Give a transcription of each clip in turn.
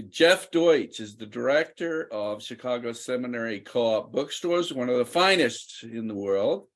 Jeff Deutsch is the director of Chicago's Seminary Co-op Bookstores, one of the finest in the world.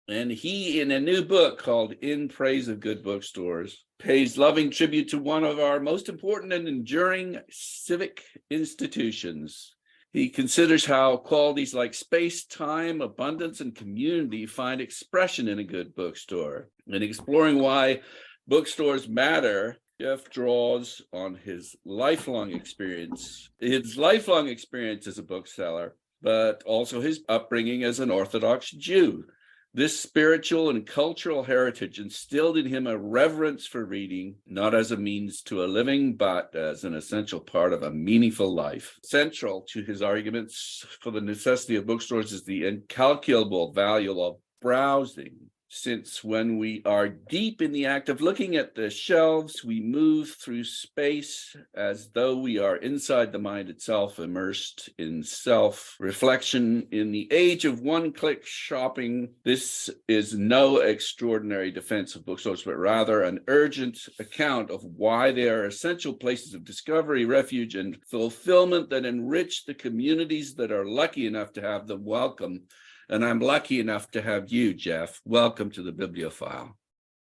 And he, in a new book called In Praise of Good Bookstores, pays loving tribute to one of our most important and enduring civic institutions. He considers how qualities like space, time, abundance, and community find expression in a good bookstore. And exploring why bookstores matter, Jeff draws on his lifelong experience as a bookseller, but also his upbringing as an Orthodox Jew. This spiritual and cultural heritage instilled in him a reverence for reading, not as a means to a living, but as an essential part of a meaningful life. Central to his arguments for the necessity of bookstores is the incalculable value of browsing. Since when we are deep in the act of looking at the shelves, we move through space as though we are inside the mind itself, immersed in self-reflection. In the age of one-click shopping, this is no extraordinary defense of bookstores, but rather an urgent account of why they are essential places of discovery, refuge, and fulfillment that enrich the communities that are lucky enough to have them. Welcome. And I'm lucky enough to have you, Jeff. Welcome to the Bibliophile.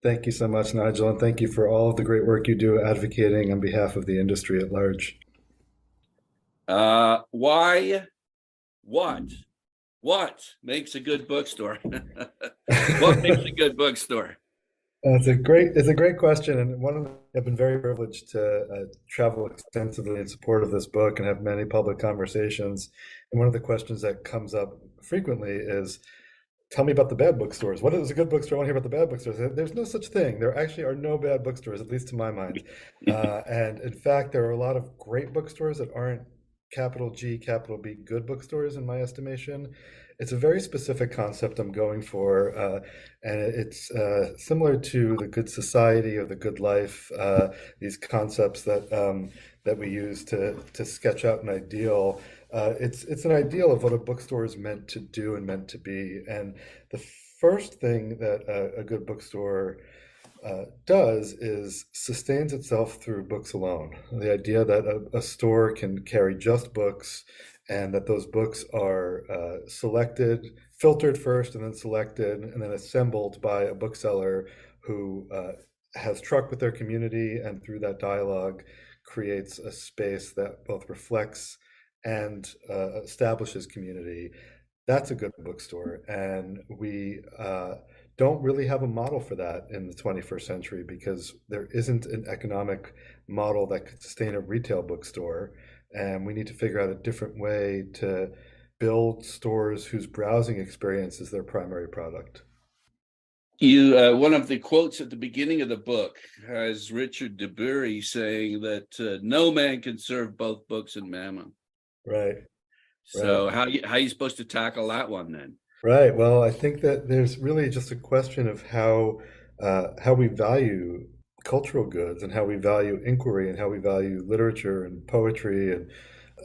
Thank you so much, Nigel, and thank you for all of the great work you do advocating on behalf of the industry at large. What makes a good bookstore? What makes a good bookstore? It's a great question, and I've been very privileged to travel extensively in support of this book and have many public conversations. And one of the questions that comes up frequently is, tell me about the bad bookstores. What is a good bookstore? I want to hear about the bad bookstores. There's no such thing. There actually are no bad bookstores, at least to my mind. And in fact, there are a lot of great bookstores that aren't capital G, capital B, good bookstores in my estimation. It's a very specific concept I'm going for, and it's similar to the good society or the good life, these concepts that we use to sketch out an ideal. It's an ideal of what a bookstore is meant to do and meant to be. And the first thing that a good bookstore does is sustains itself through books alone. The idea that a store can carry just books, and that those books are selected, filtered first, and then selected, and then assembled by a bookseller who has truck with their community, and through that dialogue creates a space that both reflects and establishes community. That's a good bookstore, and we don't really have a model for that in the 21st century because there isn't an economic model that could sustain a retail bookstore. And we need to figure out a different way to build stores whose browsing experience is their primary product. One of the quotes at the beginning of the book has Richard de Bury saying that no man can serve both books and mammon. Right. So how are you supposed to tackle that one then? Right. Well, I think that there's really just a question of how we value cultural goods and how we value inquiry and how we value literature and poetry and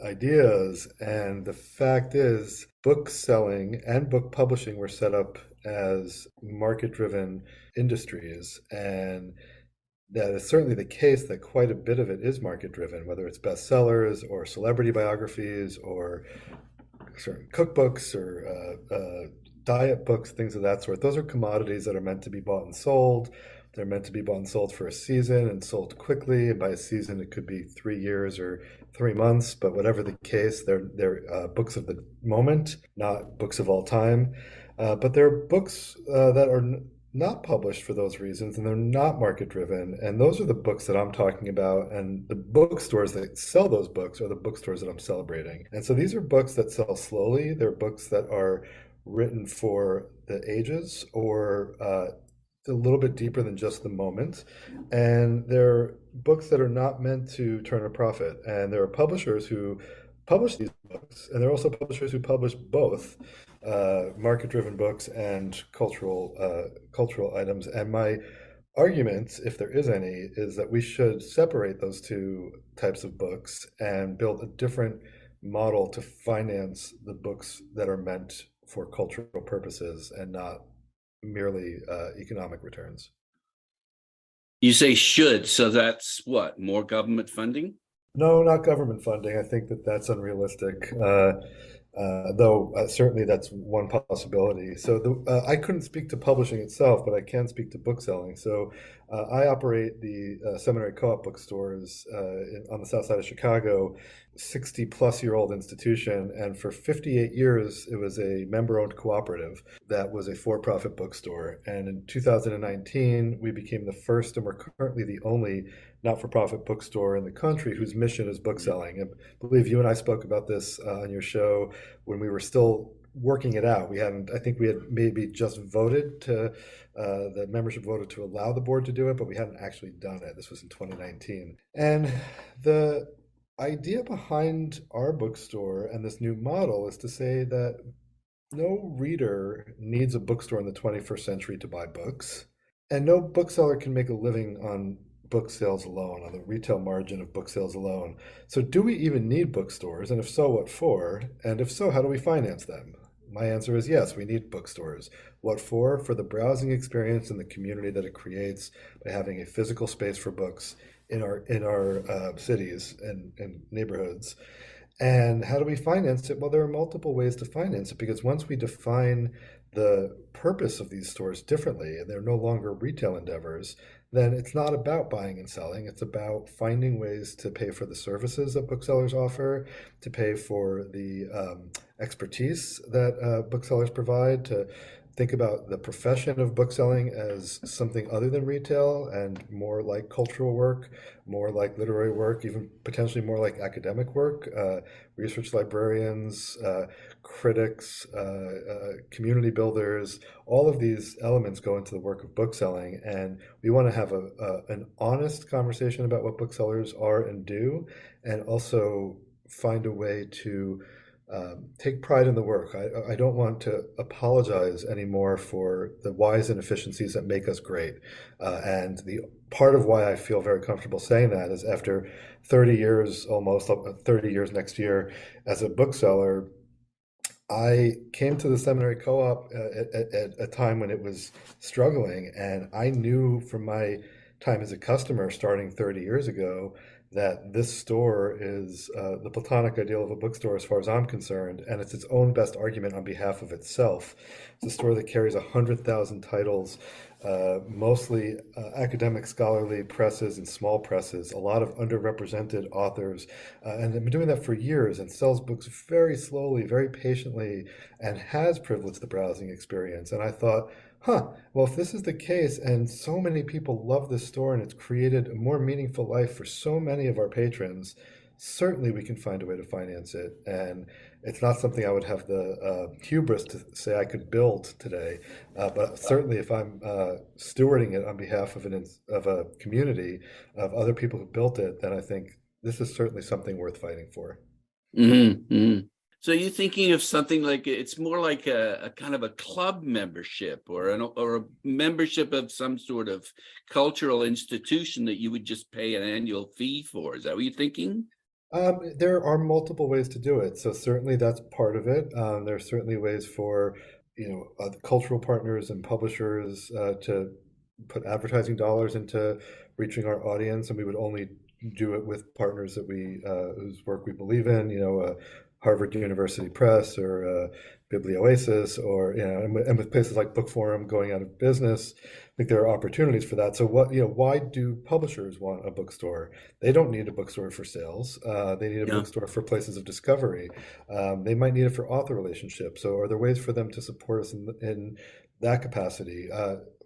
ideas. And the fact is, book selling and book publishing were set up as market-driven industries. And that is certainly the case that quite a bit of it is market-driven, whether it's bestsellers or celebrity biographies or certain cookbooks or diet books, things of that sort. Those are commodities that are meant to be bought and sold. They're meant to be bought and sold for a season and sold quickly. And by a season, it could be 3 years or 3 months. But whatever the case, they're books of the moment, not books of all time. But there are books that are not published for those reasons, and they're not market driven. And those are the books that I'm talking about. And the bookstores that sell those books are the bookstores that I'm celebrating. And so these are books that sell slowly. They're books that are written for the ages or a little bit deeper than just the moment. And they're books that are not meant to turn a profit. And there are publishers who publish these books, and there are also publishers who publish both market-driven books and cultural items. And my argument, if there is any, is that we should separate those two types of books and build a different model to finance the books that are meant for cultural purposes and not merely economic returns. You say should, so that's what, more government funding? No, not government funding. I think that that's unrealistic. Though certainly that's one possibility. So I couldn't speak to publishing itself, but I can speak to bookselling. So I operate the Seminary Co-op Bookstores on the south side of Chicago, 60 plus year old institution. And for 58 years, it was a member owned cooperative that was a for profit bookstore. And in 2019, we became the first and we're currently the only not for profit bookstore in the country whose mission is bookselling. And I believe you and I spoke about this on your show when we were still working it out. We hadn't, I think we had maybe just voted to, the membership voted to allow the board to do it, but we hadn't actually done it. This was in 2019. And the idea behind our bookstore and this new model is to say that no reader needs a bookstore in the 21st century to buy books, and no bookseller can make a living on book sales alone, on the retail margin of book sales alone. So, do we even need bookstores? And if so, what for? And if so, how do we finance them? My answer is yes, we need bookstores. What for? For the browsing experience and the community that it creates by having a physical space for books in our cities and neighborhoods. And how do we finance it? Well, there are multiple ways to finance it because once we define the purpose of these stores differently and they're no longer retail endeavors, then it's not about buying and selling. It's about finding ways to pay for the services that booksellers offer, to pay for the expertise that booksellers provide, to think about the profession of bookselling as something other than retail and more like cultural work, more like literary work, even potentially more like academic work. Research librarians, critics, community builders, all of these elements go into the work of bookselling. And we want to have an honest conversation about what booksellers are and do, and also find a way to take pride in the work. I don't want to apologize anymore for the whys and efficiencies that make us great. And the part of why I feel very comfortable saying that is after 30 years, almost 30 years next year, as a bookseller, I came to the Seminary Co-op at a time when it was struggling, and I knew from my time as a customer starting 30 years ago that this store is the platonic ideal of a bookstore as far as I'm concerned, and it's its own best argument on behalf of itself. It's a store that carries 100,000 titles, mostly academic scholarly presses and small presses, a lot of underrepresented authors, and they've been doing that for years and sells books very slowly, very patiently, and has privileged the browsing experience. And I thought, huh, well, if this is the case and so many people love this store and it's created a more meaningful life for so many of our patrons, certainly we can find a way to finance it. And it's not something I would have the hubris to say I could build today. But certainly, if I'm stewarding it on behalf of of a community of other people who built it, then I think this is certainly something worth fighting for. Mm-hmm. So you're thinking of something like it's more like a kind of a club membership or a membership of some sort of cultural institution that you would just pay an annual fee for. Is that what you're thinking? There are multiple ways to do it. So certainly that's part of it. There are certainly ways for, the cultural partners and publishers to put advertising dollars into reaching our audience, and we would only do it with partners that we whose work we believe in. Harvard University Press or Biblioasis, or and with places like Book Forum going out of business. I think there are opportunities for that. So why do publishers want a bookstore? They don't need a bookstore for sales. They need a Yeah. bookstore for places of discovery. They might need it for author relationships. So are there ways for them to support us in that capacity?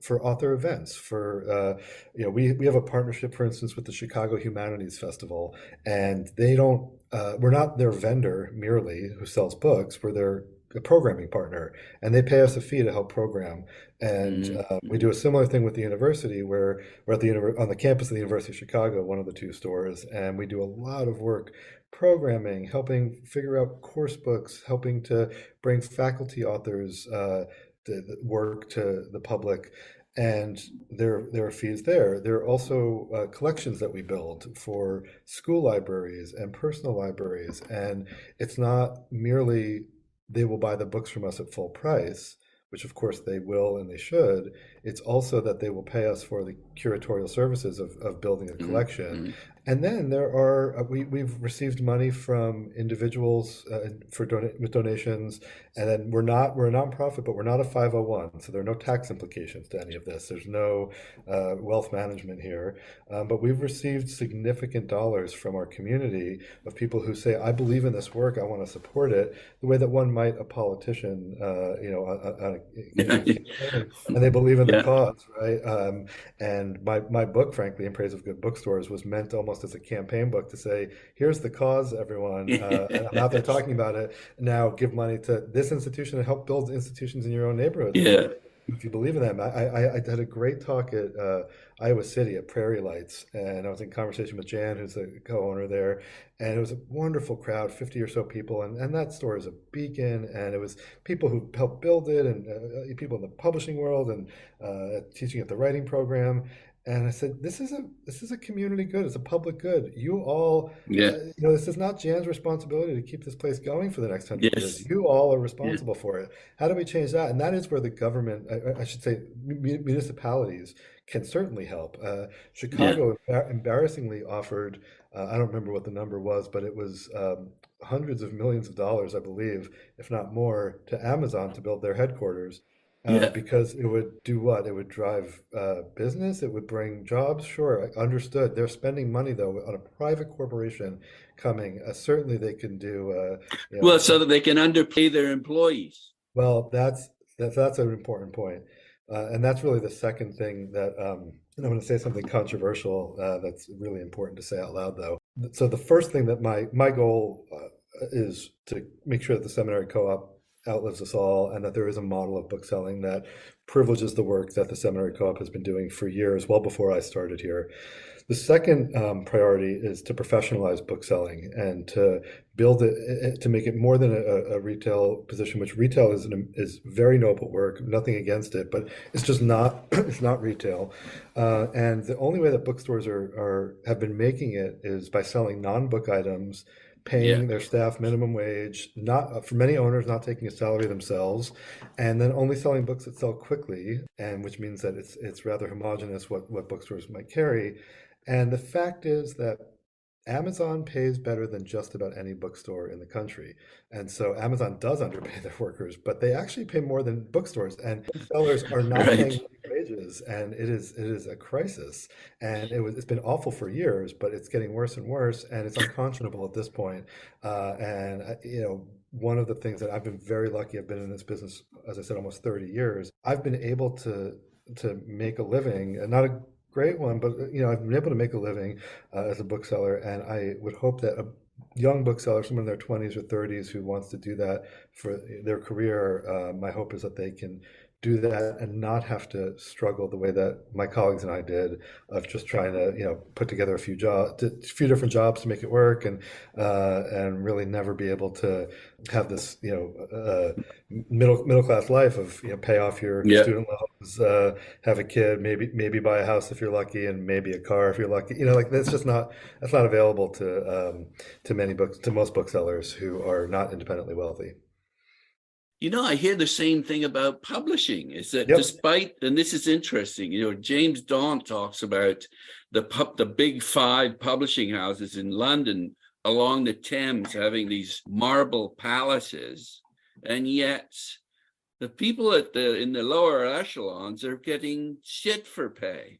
For author events, we have a partnership, for instance, with the Chicago Humanities Festival, and they don't. We're not their vendor merely who sells books. We're their a programming partner, and they pay us a fee to help program. And we Mm-hmm. do a similar thing with the university, where we're at on the campus of the University of Chicago, one of the two stores, and we do a lot of work programming, helping figure out course books, helping to bring faculty authors work to the public. And there are fees there. There are also collections that we build for school libraries and personal libraries. And it's not merely they will buy the books from us at full price, which of course they will and they should. It's also that they will pay us for the curatorial services of building a Mhm, collection. mhm. And then there are we've received money from individuals with donations, and then we're a nonprofit, but we're not a 501, so there are no tax implications to any of this. There's no wealth management here, but we've received significant dollars from our community of people who say, "I believe in this work, I want to support it," the way that one might a politician, Yeah, campaigning, and they believe in the yeah, cause, right? And my book, frankly, In Praise of Good Bookstores, was meant almost as a campaign book to say, here's the cause, everyone. And I'm out there yes, talking about it. Now give money to this institution and help build institutions in your own neighborhood yeah, if you believe in them. I had a great talk at Iowa City at Prairie Lights, and I was in conversation with Jan, who's the co-owner there, and it was a wonderful crowd, 50 or so people, and that store is a beacon, and it was people who helped build it, and people in the publishing world, and teaching at the writing program. And I said, this is a community good. It's a public good. You all, yeah, this is not Jan's responsibility to keep this place going for the next 100 years. yes, You all are yeah, responsible for it. How do we change that? And that is where the government, I should say, municipalities can certainly help. yeah, Chicago embarrassingly offered, I don't remember what the number was, but it was hundreds of millions of dollars, I believe, if not more, to Amazon to build their headquarters. yeah, Because it would do what? It would drive business. It would bring jobs. Sure, I understood. They're spending money though on a private corporation coming. Certainly, they can do. well, so that they can underpay their employees. Well, that's an important point, and that's really the second thing that. And I'm going to say something controversial that's really important to say out loud, though. So the first thing that my goal is to make sure that the Seminary Co-op outlives us all, and that there is a model of bookselling that privileges the work that the Seminary Co-op has been doing for years, well before I started here. The second priority is to professionalize bookselling and to build it to make it more than a retail position, which retail is very noble work. Nothing against it, but it's just not it's not retail. And the only way that bookstores are have been making it is by selling non-book items, Yeah, paying their staff minimum wage, not for many owners not taking a salary themselves, and then only selling books that sell quickly, and which means that it's rather homogenous what bookstores might carry. And the fact is that Amazon pays better than just about any bookstore in the country. And so Amazon does underpay their workers, but they actually pay more than bookstores. And booksellers are not right. paying wages, and it is a crisis. And it's been awful for years, but it's getting worse and worse, and it's unconscionable at this point. One of the things that I've been very lucky, I've been in this business, as I said, almost 30 years. I've been able to make a living, and not a great one, but I've been able to make a living as a bookseller, and I would hope that a young bookseller, someone in their 20s or 30s who wants to do that for their career, my hope is that they can do that and not have to struggle the way that my colleagues and I did, of just trying to put together a few different jobs to make it work, and really never be able to have this middle class life of pay off your Yeah. student loans, have a kid, maybe buy a house if you're lucky, and maybe a car if you're lucky. Like that's not available to most booksellers who are not independently wealthy. I hear the same thing about publishing, is that Yep. despite, and this is interesting, James Daunt talks about the big five publishing houses in London along the Thames having these marble palaces, and yet the people in the lower echelons are getting shit for pay.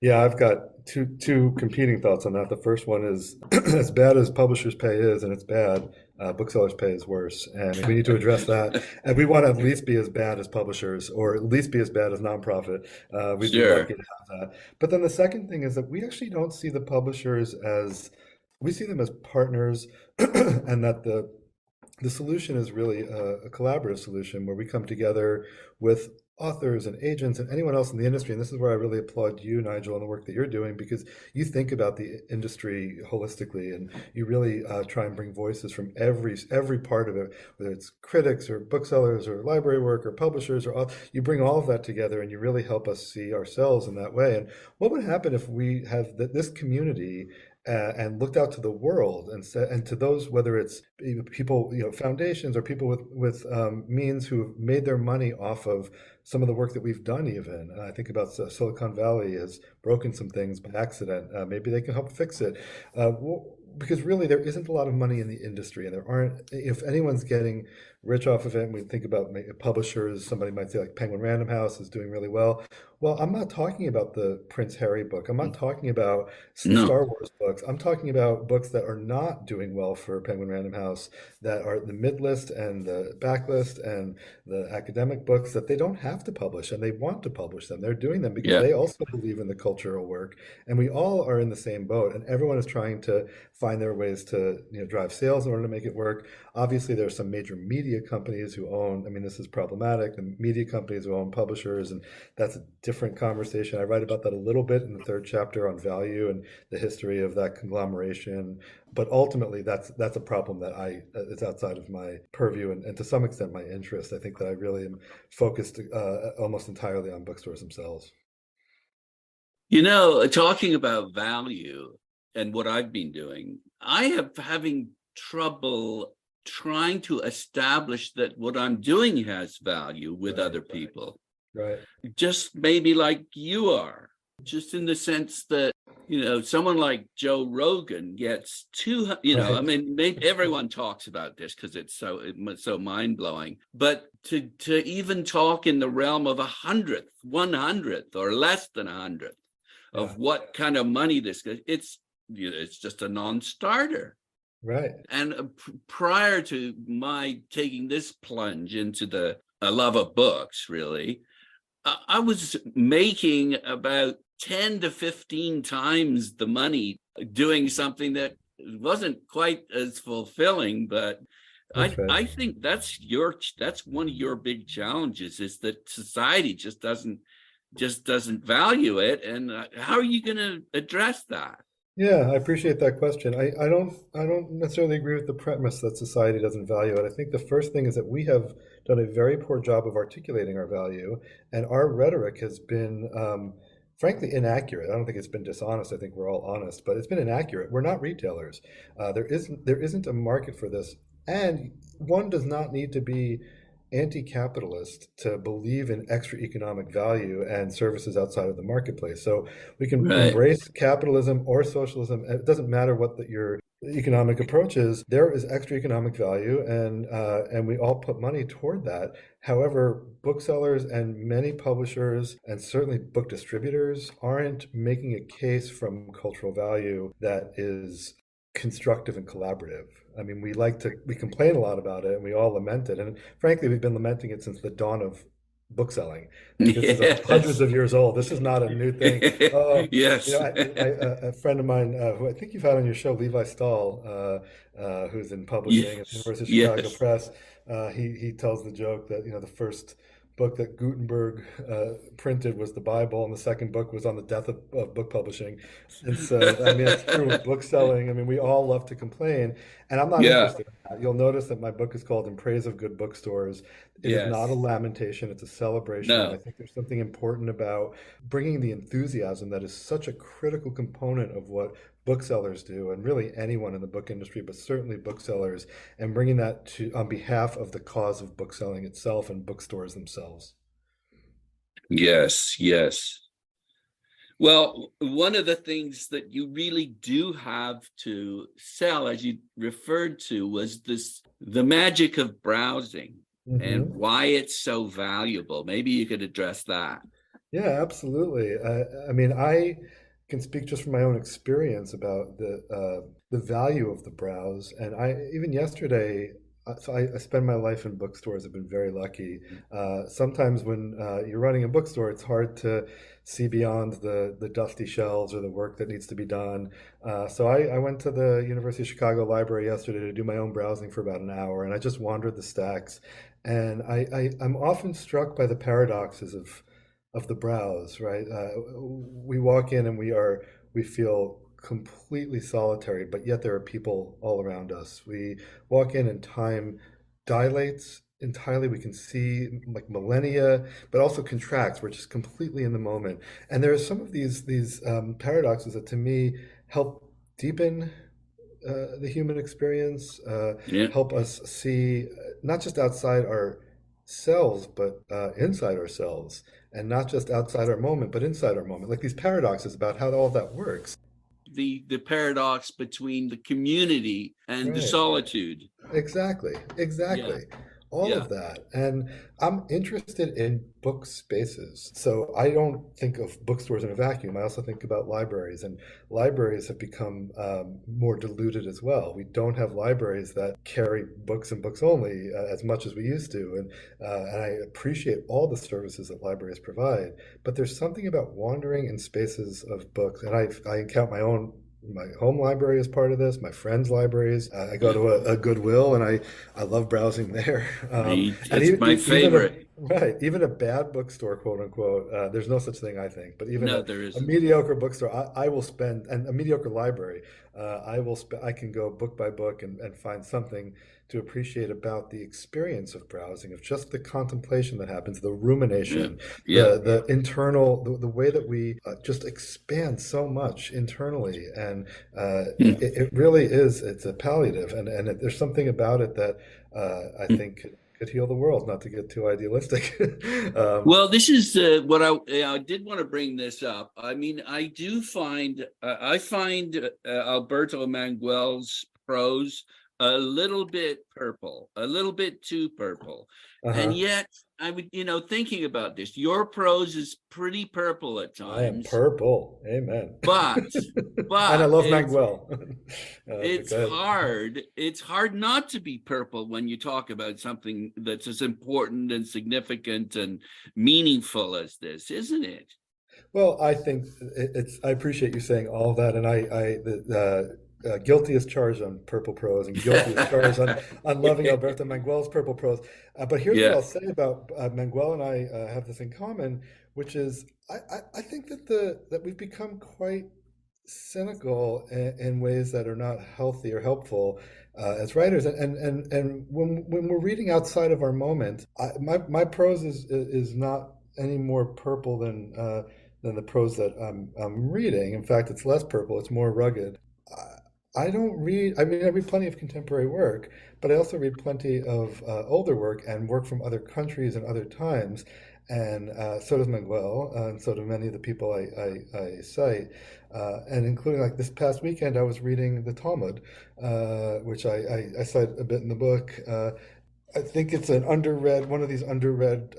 Yeah, I've got two competing thoughts on that. The first one is as bad as publishers' pay is, and it's bad, booksellers' pay is worse, and we need to address that. And we want to at least be as bad as publishers, or at least be as bad as nonprofit. We'd be lucky Sure. to have that. But then the second thing is that we actually don't see the publishers as we see them as partners, and that the solution is really a collaborative solution where we come together with authors and agents and anyone else in the industry. And this is where I really applaud you, Nigel, and the work that you're doing, because you think about the industry holistically, and you really try and bring voices from every part of it, whether it's critics or booksellers or library work or publishers, you bring all of that together, and you really help us see ourselves in that way. And what would happen if we have this community and looked out to the world and said, and to those, whether it's people, foundations or people with means who have made their money off of some of the work that we've done. Even I think about Silicon Valley has broken some things by accident. Maybe they can help fix it. Because really there isn't a lot of money in the industry, and there aren't, if anyone's getting rich off of it, and we think about publishers, somebody might say like Penguin Random House is doing really well. Well, I'm not talking about the Prince Harry book. I'm not talking about the No. Star Wars books. I'm talking about books that are not doing well for Penguin Random House, that are the mid list and the backlist and the academic books that they don't have to publish, and they want to publish them. They're doing them because Yeah. they also believe in the cultural work, and we all are in the same boat, and everyone is trying to find their ways to drive sales in order to make it work. Obviously, there are some major media companies who own, I mean, this is problematic, the media companies who own publishers, and that's a different conversation. I write about that a little bit in the third chapter on value and the history of that conglomeration. But ultimately, that's a problem that it's outside of my purview, and to some extent my interest. I think that I really am focused almost entirely on bookstores themselves. Talking about value and what I've been doing, I am having trouble trying to establish that what I'm doing has value with Right, other people. right. Just maybe like you are, just in the sense that, someone like Joe Rogan gets I Right. mean, maybe everyone talks about this because it's so mind blowing, but to even talk in the realm of 100th, or less than 100th Yeah. of what kind of money this is, it's just a non-starter. Right. And prior to my taking this plunge into the love of books, really, I was making about 10 to 15 times the money doing something that wasn't quite as fulfilling. But That's right. I think that's one of your big challenges, is that society just doesn't value it. And how are you going to address that? Yeah, I appreciate that question. I don't necessarily agree with the premise that society doesn't value it. I think the first thing is that we have done a very poor job of articulating our value, and our rhetoric has been, frankly, inaccurate. I don't think it's been dishonest. I think we're all honest, but it's been inaccurate. We're not retailers. There isn't a market for this, and one does not need to be anti-capitalist to believe in extra economic value and services outside of the marketplace. So we can Right. embrace capitalism or socialism. It doesn't matter what your economic approach is. There is extra economic value, and we all put money toward that. However, booksellers and many publishers, and certainly book distributors, aren't making a case from cultural value that is constructive and collaborative. I mean, we complain a lot about it, and we all lament it. And frankly, we've been lamenting it since the dawn of bookselling. I mean, this is hundreds Yes. of years old. This is not a new thing. Oh, Yes. a friend of mine who I think you've had on your show, Levi Stahl, who's in publishing at the Yes. University of Chicago Yes. Press. He tells the joke that the first book that Gutenberg printed was the Bible, and the second book was on the death of book publishing. And so, I mean, it's true with book selling. I mean, we all love to complain, and I'm not Yeah. interested in that. You'll notice that my book is called In Praise of Good Bookstores. It is not a Yes. lamentation, it's a celebration. And I No. think there's something important about bringing the enthusiasm that is such a critical component of what booksellers do, and really anyone in the book industry, but certainly booksellers, and bringing that to on behalf of the cause of bookselling itself and bookstores themselves. Yes. Yes. Well, one of the things that you really do have to sell, as you referred to, was the magic of browsing and Hmm. why it's so valuable. Maybe you could address that. Yeah, absolutely. I mean, I can speak just from my own experience about the value of the browse. And I even yesterday, I spend my life in bookstores. I've been very lucky. Sometimes when you're running a bookstore, it's hard to see beyond the dusty shelves or the work that needs to be done. So I went to the University of Chicago Library yesterday to do my own browsing for about an hour, and I just wandered the stacks. And I'm often struck by the paradoxes of the browse, right? We walk in and we feel completely solitary, but yet there are people all around us. We walk in and time dilates entirely. We can see like millennia, but also contracts. We're just completely in the moment. And there are some of these paradoxes that to me help deepen the human experience, Yeah. help us see not just outside ourselves, but inside ourselves, and not just outside our moment, but inside our moment. Like these paradoxes about how all that works. The paradox between the community and the Right. solitude. Exactly, Yeah. exactly. All Yeah. of that. And I'm interested in book spaces. So I don't think of bookstores in a vacuum. I also think about libraries, and libraries have become more diluted as well. We don't have libraries that carry books and books only as much as we used to. And I appreciate all the services that libraries provide. But there's something about wandering in spaces of books. And I count my home library is part of this. My friends' libraries. I go Yeah. to a Goodwill, and I love browsing there. And It's my favorite. even a bad bookstore, quote unquote. There's no such thing, I think. But even No, there a isn't. mediocre bookstore, I will spend, and a mediocre library, I can go book by book and find something to appreciate about the experience of browsing, of just the contemplation that happens, the Yeah. rumination, Yeah. the internal, the way that we just expand so much internally, and Hmm. it really is. It's a palliative, and there's something about it that I think could heal the world. Not to get too idealistic. Well, this is what I did want to bring this up. I mean, I find Alberto Manguel's prose a little bit purple, a little bit too purple, and Uh-huh. yet I would, thinking about this, your prose is pretty purple at I am times, purple. Amen. but And I but love it's Manguel. But it's go ahead. hard. It's hard not to be purple when you talk about something that's as important and significant and meaningful as this, isn't it? Well, I think I appreciate you saying all of that, and guilty as charged on purple prose, and guilty as charged on loving Alberto Manguel's purple prose. But here's what Yeah. I'll say about Manguel and I have this in common, which is I think that we've become quite cynical in ways that are not healthy or helpful as writers, and when we're reading outside of our moment, my prose is not any more purple than the prose that I'm reading. In fact, it's less purple, it's more rugged. I don't read, I mean, I read plenty of contemporary work, but I also read plenty of older work and work from other countries and other times. And so does Miguel, and so do many of the people I cite. And including like this past weekend, I was reading the Talmud, which I cite a bit in the book. I think it's an underread, one of these underread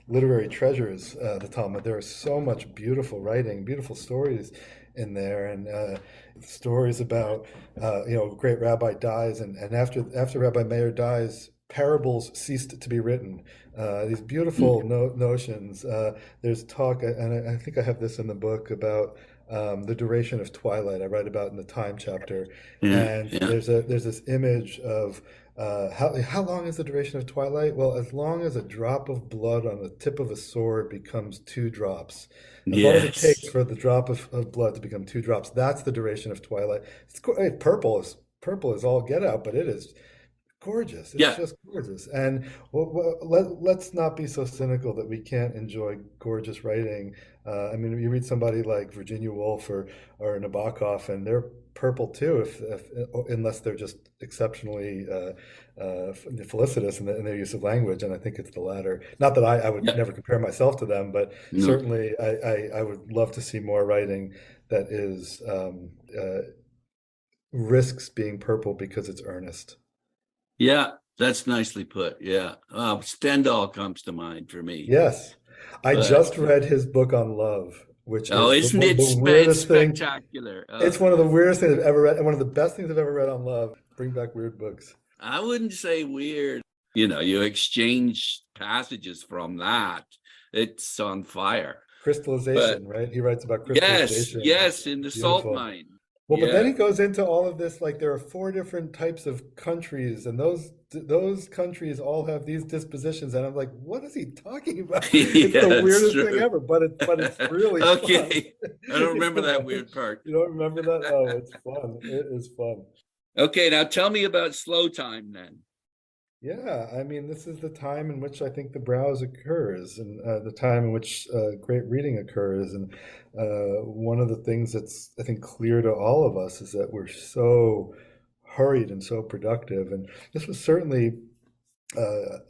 literary treasures, the Talmud. There is so much beautiful writing, beautiful stories in there, and stories about, a great rabbi dies, and after Rabbi Meir dies, parables ceased to be written. These beautiful notions. There's talk, and I think I have this in the book about the duration of twilight. I write about in the time chapter, Yeah. and Yeah. there's this image of how long is the duration of twilight? Well, as long as a drop of blood on the tip of a sword becomes two drops, as long as it Yes. takes for the drop of blood to become two drops, that's the duration of twilight. Hey, purple is all get out, but it is gorgeous. It's Yeah. just gorgeous. And let's not be so cynical that we can't enjoy gorgeous writing. I mean, you read somebody like Virginia Woolf or Nabokov, and they're purple too, if unless they're just exceptionally felicitous in their use of language. And I think it's the latter. Not that I would Yeah. never compare myself to them, but No. certainly I would love to see more writing that is risks being purple because it's earnest. Yeah. That's nicely put. Yeah. Stendhal comes to mind for me. Yes. I But just read his book on love, which oh, is isn't one of it the weirdest thing. spectacular? It's one of the weirdest things I've ever read, and one of the best things I've ever read on love. Bring back weird books. I wouldn't say weird. You exchange passages from that. It's on fire. But Crystallization, right? He writes about yes, crystallization. yes, in the salt Beautiful. mine. Well, but then Yeah. he goes into all of this, like there are four different types of countries, and those countries all have these dispositions, and I'm like, what is he talking about? It's Yeah, the that's weirdest thing true. ever, but it's really fun. Okay. I don't It's remember that fun. weird part. You don't remember that? Oh, it's fun. It is fun. Okay, now tell me about slow time then. Yeah, I mean, this is the time in which I think the browse occurs, and the time in which great reading occurs. And one of the things that's, I think, clear to all of us is that we're so hurried and so productive. And this was certainly, I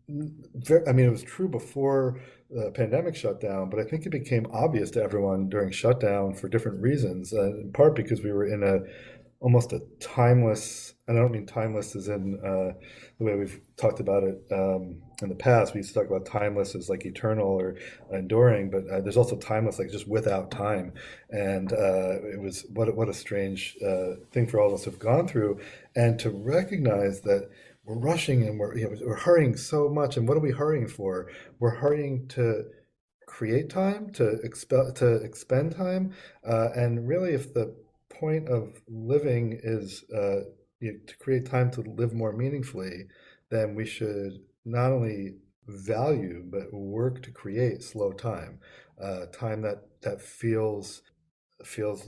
mean, it was true before the pandemic shut down, but I think it became obvious to everyone during shutdown for different reasons, in part because we were in a almost a timeless, and I don't mean timeless as in the way we've talked about it in the past. We used to talk about timeless as like eternal or enduring, but there's also timeless like just without time. And it was what a strange thing for all of us to have gone through, and to recognize that we're rushing and we're hurrying so much. And what are we hurrying for? We're hurrying to create time, to expend time, and really, if the point of living is to create time to live more meaningfully, then we should not only value but work to create slow time, time that feels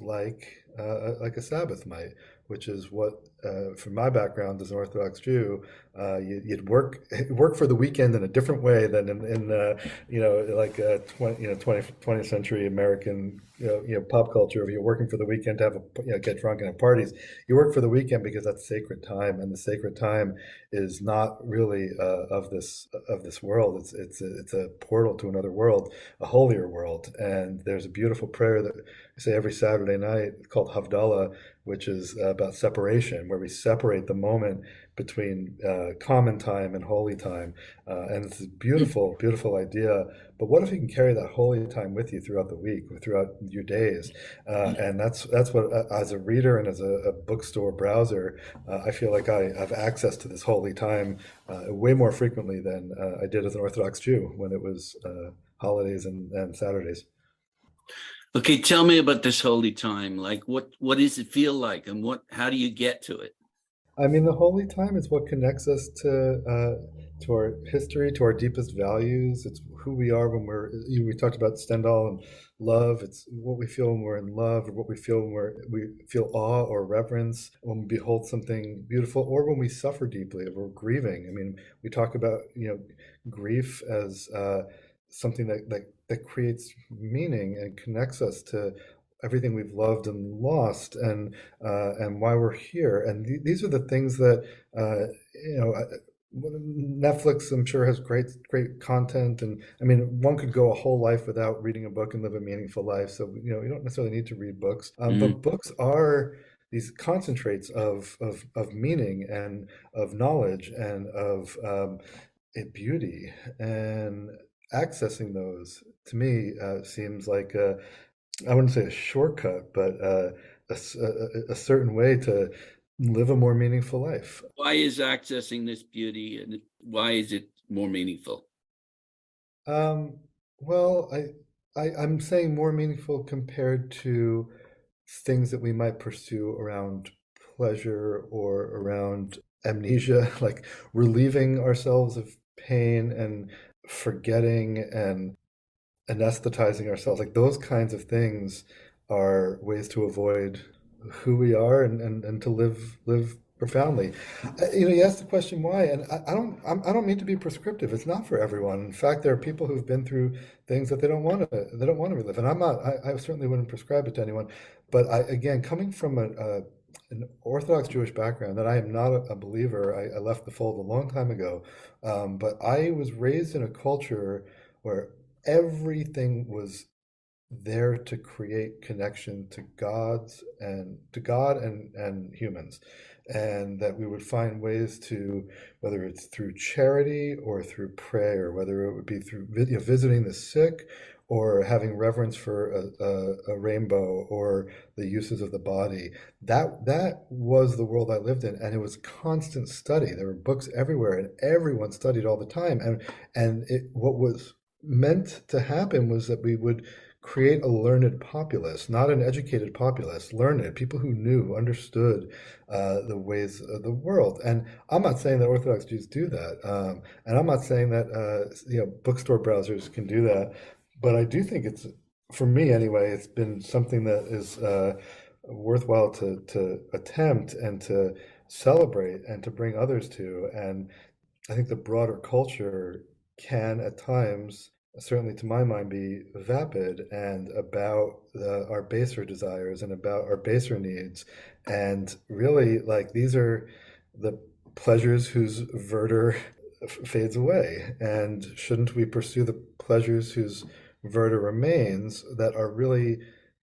like a Sabbath might, which is what, from my background as an Orthodox Jew, you'd work for the weekend in a different way than in like 20th century American pop culture. If you're working for the weekend to have get drunk and have parties, you work for the weekend because that's sacred time, and the sacred time is not really of this world. It's a portal to another world, a holier world, and there's a beautiful prayer that I say every Saturday night called Havdalah, which is about separation, where we separate the moment between common time and holy time. And it's a beautiful, beautiful idea. But what if you can carry that holy time with you throughout the week or throughout your days? And that's what, as a reader and as a bookstore browser, I feel like I have access to this holy time way more frequently than I did as an Orthodox Jew when it was holidays and Saturdays. Okay, tell me about this holy time. Like, what does it feel like, and how do you get to it? I mean, the holy time is what connects us to our history, to our deepest values. It's who we are when we talked about Stendhal and love. It's what we feel when we're in love, or what we feel when we feel awe or reverence when we behold something beautiful, or when we suffer deeply, if we're grieving. I mean, we talk about grief as something that creates meaning and connects us to everything we've loved and lost, and why we're here. And these are the things that you know. Netflix, I'm sure, has great content, and I mean, one could go a whole life without reading a book and live a meaningful life. So you don't necessarily need to read books, Mm. but books are these concentrates of meaning and of knowledge and of beauty, and accessing those to me seems like I wouldn't say a shortcut, but a certain way to live a more meaningful life. Why is accessing this beauty, and why is it more meaningful? Um, well, I'm saying more meaningful compared to things that we might pursue around pleasure or around amnesia, like relieving ourselves of pain and forgetting and anesthetizing ourselves. Like those kinds of things are ways to avoid who we are, and to live profoundly. You asked the question why, and I don't mean to be prescriptive. It's not for everyone. In fact, there are people who've been through things that they don't want to relive, and I certainly wouldn't prescribe it to anyone. But again, coming from an Orthodox Jewish background, that I am not a believer. I left the fold a long time ago, but I was raised in a culture where everything was there to create connection to God and humans, and that we would find ways to, whether it's through charity or through prayer, whether it would be through visiting the sick, or having reverence for a rainbow, or the uses of the body. That was the world I lived in, and it was constant study. There were books everywhere, and everyone studied all the time. What was meant to happen was that we would create a learned populace, not an educated populace, learned people who knew, understood the ways of the world. And I'm not saying that Orthodox Jews do that, and I'm not saying that bookstore browsers can do that, but I do think it's, for me anyway, it's been something that is worthwhile to attempt and to celebrate and to bring others to. And I think the broader culture can at times, certainly to my mind, be vapid and about our baser desires and about our baser needs. And really, like, these are the pleasures whose verdure fades away. And shouldn't we pursue the pleasures whose verdure remains that are really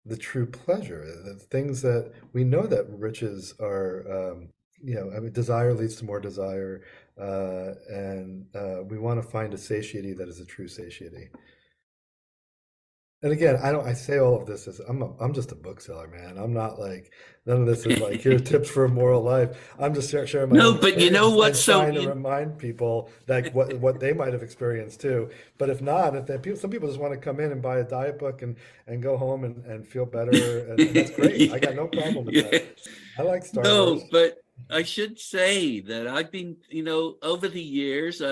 the true pleasure, the things that we know that riches are, I mean, desire leads to more desire, and we want to find a satiety that is a true satiety. And again, I say all of this as I'm just a bookseller, man. I'm not like, none of this is like, here are tips for a moral life. I'm just sharing my own No, but you know experience and what's so trying to remind people like what they might have experienced too. But if not, if they, some people just want to come in and buy a diet book and go home and feel better, and that's great. I yeah, got no problem with that. yeah. I like Star Wars. No, but I should say that I've been, over the years,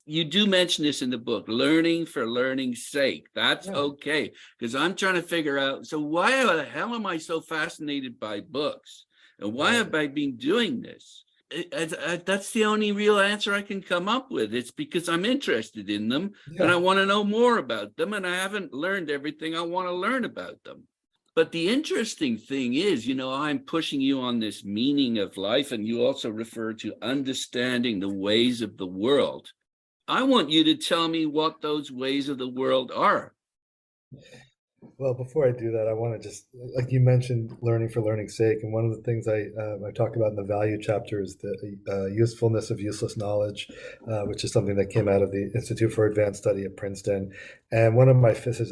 you do mention this in the book, learning for learning's sake. That's Yeah, okay. Because I'm trying to figure out, so why the hell am I so fascinated by books? And why right. have I been doing this? That's the only real answer I can come up with. It's because I'm interested in them and Yeah. I want to know more about them. And I haven't learned everything I want to learn about them. But the interesting thing is, I'm pushing you on this meaning of life, and you also refer to understanding the ways of the world. I want you to tell me what those ways of the world are. Well, before I do that, I want to just, like you mentioned, learning for learning's sake, and one of the things I talk about in the value chapter is the usefulness of useless knowledge, which is something that came out of the Institute for Advanced Study at Princeton. And one of my this is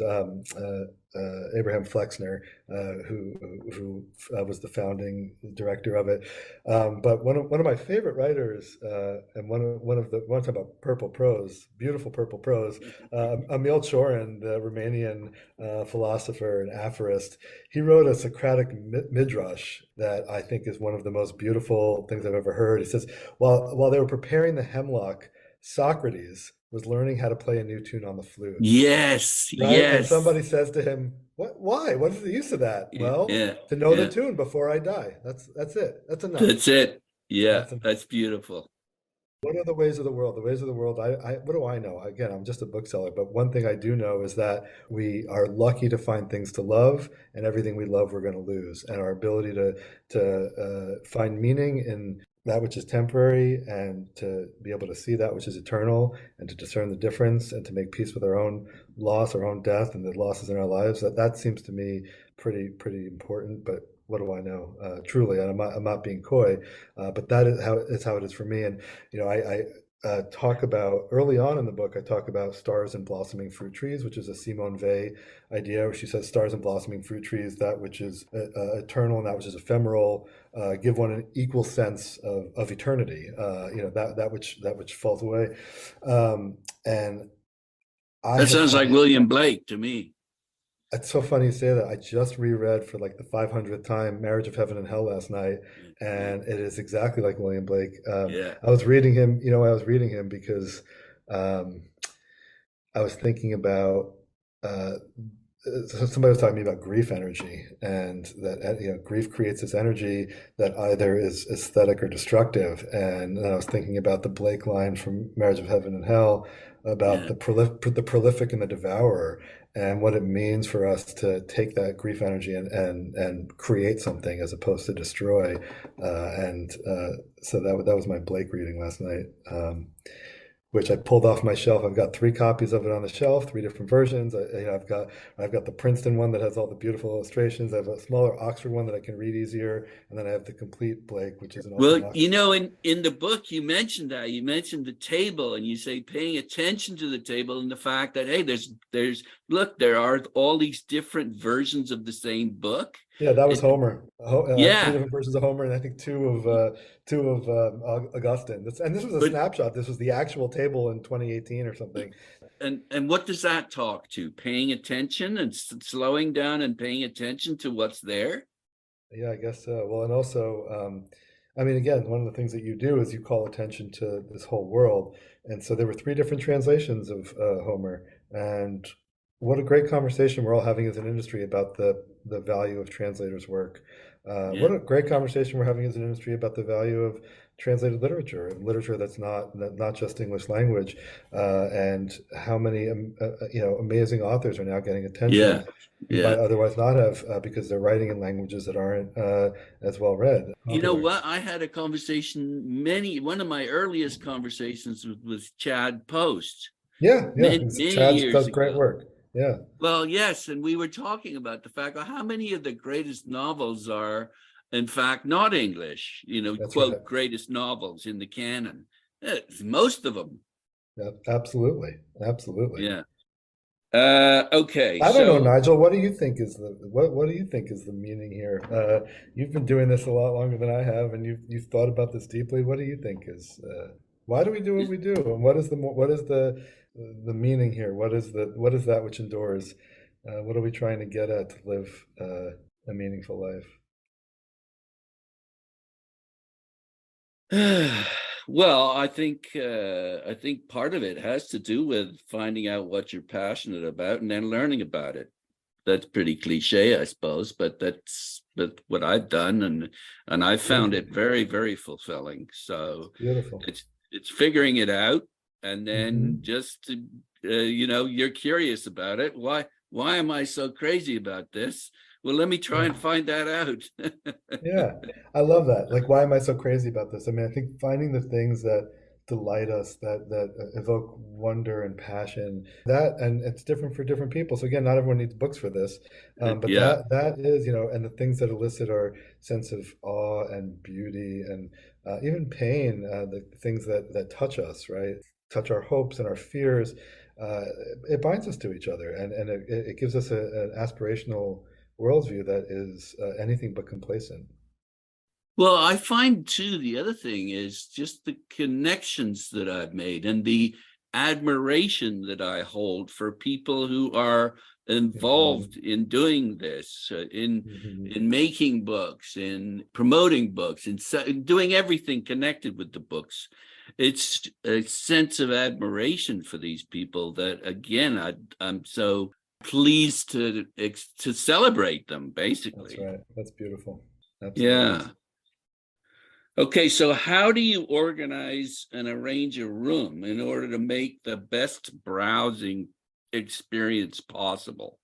Abraham Flexner, who was the founding director of it. But one of my favorite writers, and one time about purple prose, beautiful purple prose, Emil Cioran, the Romanian philosopher and aphorist, he wrote a Socratic midrash that I think is one of the most beautiful things I've ever heard. He says, while they were preparing the hemlock, Socrates was learning how to play a new tune on the flute. Yes, Right? And yes. somebody says to him, "What? Why? What is the use of that?" Well, Yeah, to know the yeah. tune before I die. That's it. That's enough. That's it. Yeah, That's enough. that's beautiful. What are the ways of the world? The ways of the world, what do I know? Again, I'm just a bookseller, but one thing I do know is that we are lucky to find things to love, and everything we love, we're going to lose. And our ability to find meaning in that which is temporary, and to be able to see that which is eternal, and to discern the difference, and to make peace with our own loss, our own death, and the losses in our lives. That seems to me pretty important. But what do I know? Truly, and I'm not being coy, but that is how it is for me. And I talk about early on in the book. I talk about stars and blossoming fruit trees, which is a Simone Weil idea, where she says stars and blossoming fruit trees, that which is eternal and that which is ephemeral, give one an equal sense of eternity. That which falls away, and I That have sounds like found William Blake to me. it's so funny you say that. I just reread for like the 500th time Marriage of Heaven and Hell last night, Yeah, and it is exactly like William Blake. yeah, I was reading him, I was reading him because um, I was thinking about uh, somebody was talking to me about grief energy, and that grief creates this energy that either is aesthetic or destructive. And then I was thinking about the Blake line from Marriage of Heaven and Hell about yeah. the prolific and the devourer, and what it means for us to take that grief energy and create something as opposed to destroy. And so that was my Blake reading last night. Which I pulled off my shelf. I've got 3 copies of it on the shelf, 3 different versions. I've got the Princeton one that has all the beautiful illustrations. I have a smaller Oxford one that I can read easier, and then I have the complete Blake, which is an Well, open Oxford. in the book, you mentioned that. You mentioned the table, and you say paying attention to the table and the fact that, hey, look, there are all these different versions of the same book. Yeah, that was It, Homer. I have three yeah, different versions of Homer, and I think two of Augustine. And this was a but snapshot. This was the actual table in 2018 or something. and what does that talk to? Paying attention and slowing down and paying attention to what's there. Yeah, I guess so. Well, and also, I mean, again, one of the things that you do is you call attention to this whole world. And so there were 3 different translations of Homer. And what a great conversation we're all having as an industry about the value of translators' work. What Yeah, a great conversation we're having as an industry about the value of translated literature, and literature that's not just English language, and how many amazing authors are now getting attention Yeah, who might yeah. otherwise not have, because they're writing in languages that aren't as well read, You know popular. what? I had a conversation, one of my earliest conversations with Chad Post Yeah, yeah. many Chad years does great ago. work. Yeah, Well, yes, and we were talking about the fact of how many of the greatest novels are, in fact, not English, that's right. quote, greatest novels in the canon. Most of them. Yeah, absolutely, absolutely. Yeah. Okay, I don't know, so Nigel. What do you think is the meaning here? You've been doing this a lot longer than I have, and you've thought about this deeply. What do you think is why do we do what we do, and what is the meaning here? What is that which endures? What are we trying to get at to live a meaningful life? well, I think part of it has to do with finding out what you're passionate about and then learning about it. That's pretty cliche, I suppose, but that's what I've done, and I found Beautiful, it very, very fulfilling. So beautiful. it's figuring it out, and then Hmm. just you're curious about it. Why am I so crazy about this? Well, let me try and find that out. Yeah, I love that. Like, why am I so crazy about this? I mean, I think finding the things that delight us, that evoke wonder and passion, and it's different for different people. So again, not everyone needs books for this, but Yeah. that is, and the things that elicit our sense of awe and beauty and even pain, the things that touch us, right? Touch our hopes and our fears. Uh, it binds us to each other, and it gives us an aspirational worldview that is anything but complacent. Well, I find too, the other thing is just the connections that I've made and the admiration that I hold for people who are Mhm, involved in doing this, mhm. in making books, in promoting books, in doing everything connected with the books. It's a sense of admiration for these people that, again, I'm so pleased to celebrate them, That's basically. right. That's beautiful. Absolutely. Yeah. Okay, so how do you organize and arrange a room in order to make the best browsing experience possible?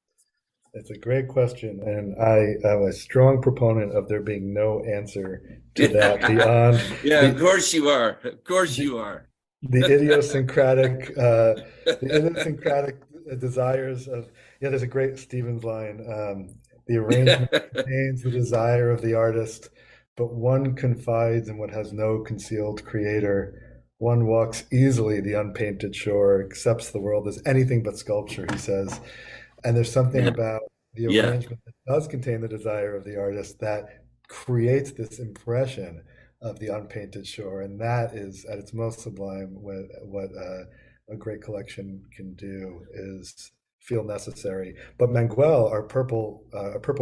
It's a great question, and I am a strong proponent of there being no answer to that beyond Yeah, of the course you are. Of course the, you are. the idiosyncratic desires of, yeah, there's a great Stevens line, the arrangement contains the desire of the artist, but one confides in what has no concealed creator. One walks easily the unpainted shore, accepts the world as anything but sculpture, he says. And there's something Yeah, about the yeah. arrangement that does contain the desire of the artist that creates this impression of the unpainted shore, and that is at its most sublime. What a great collection can do is feel necessary. But Manguel, our purple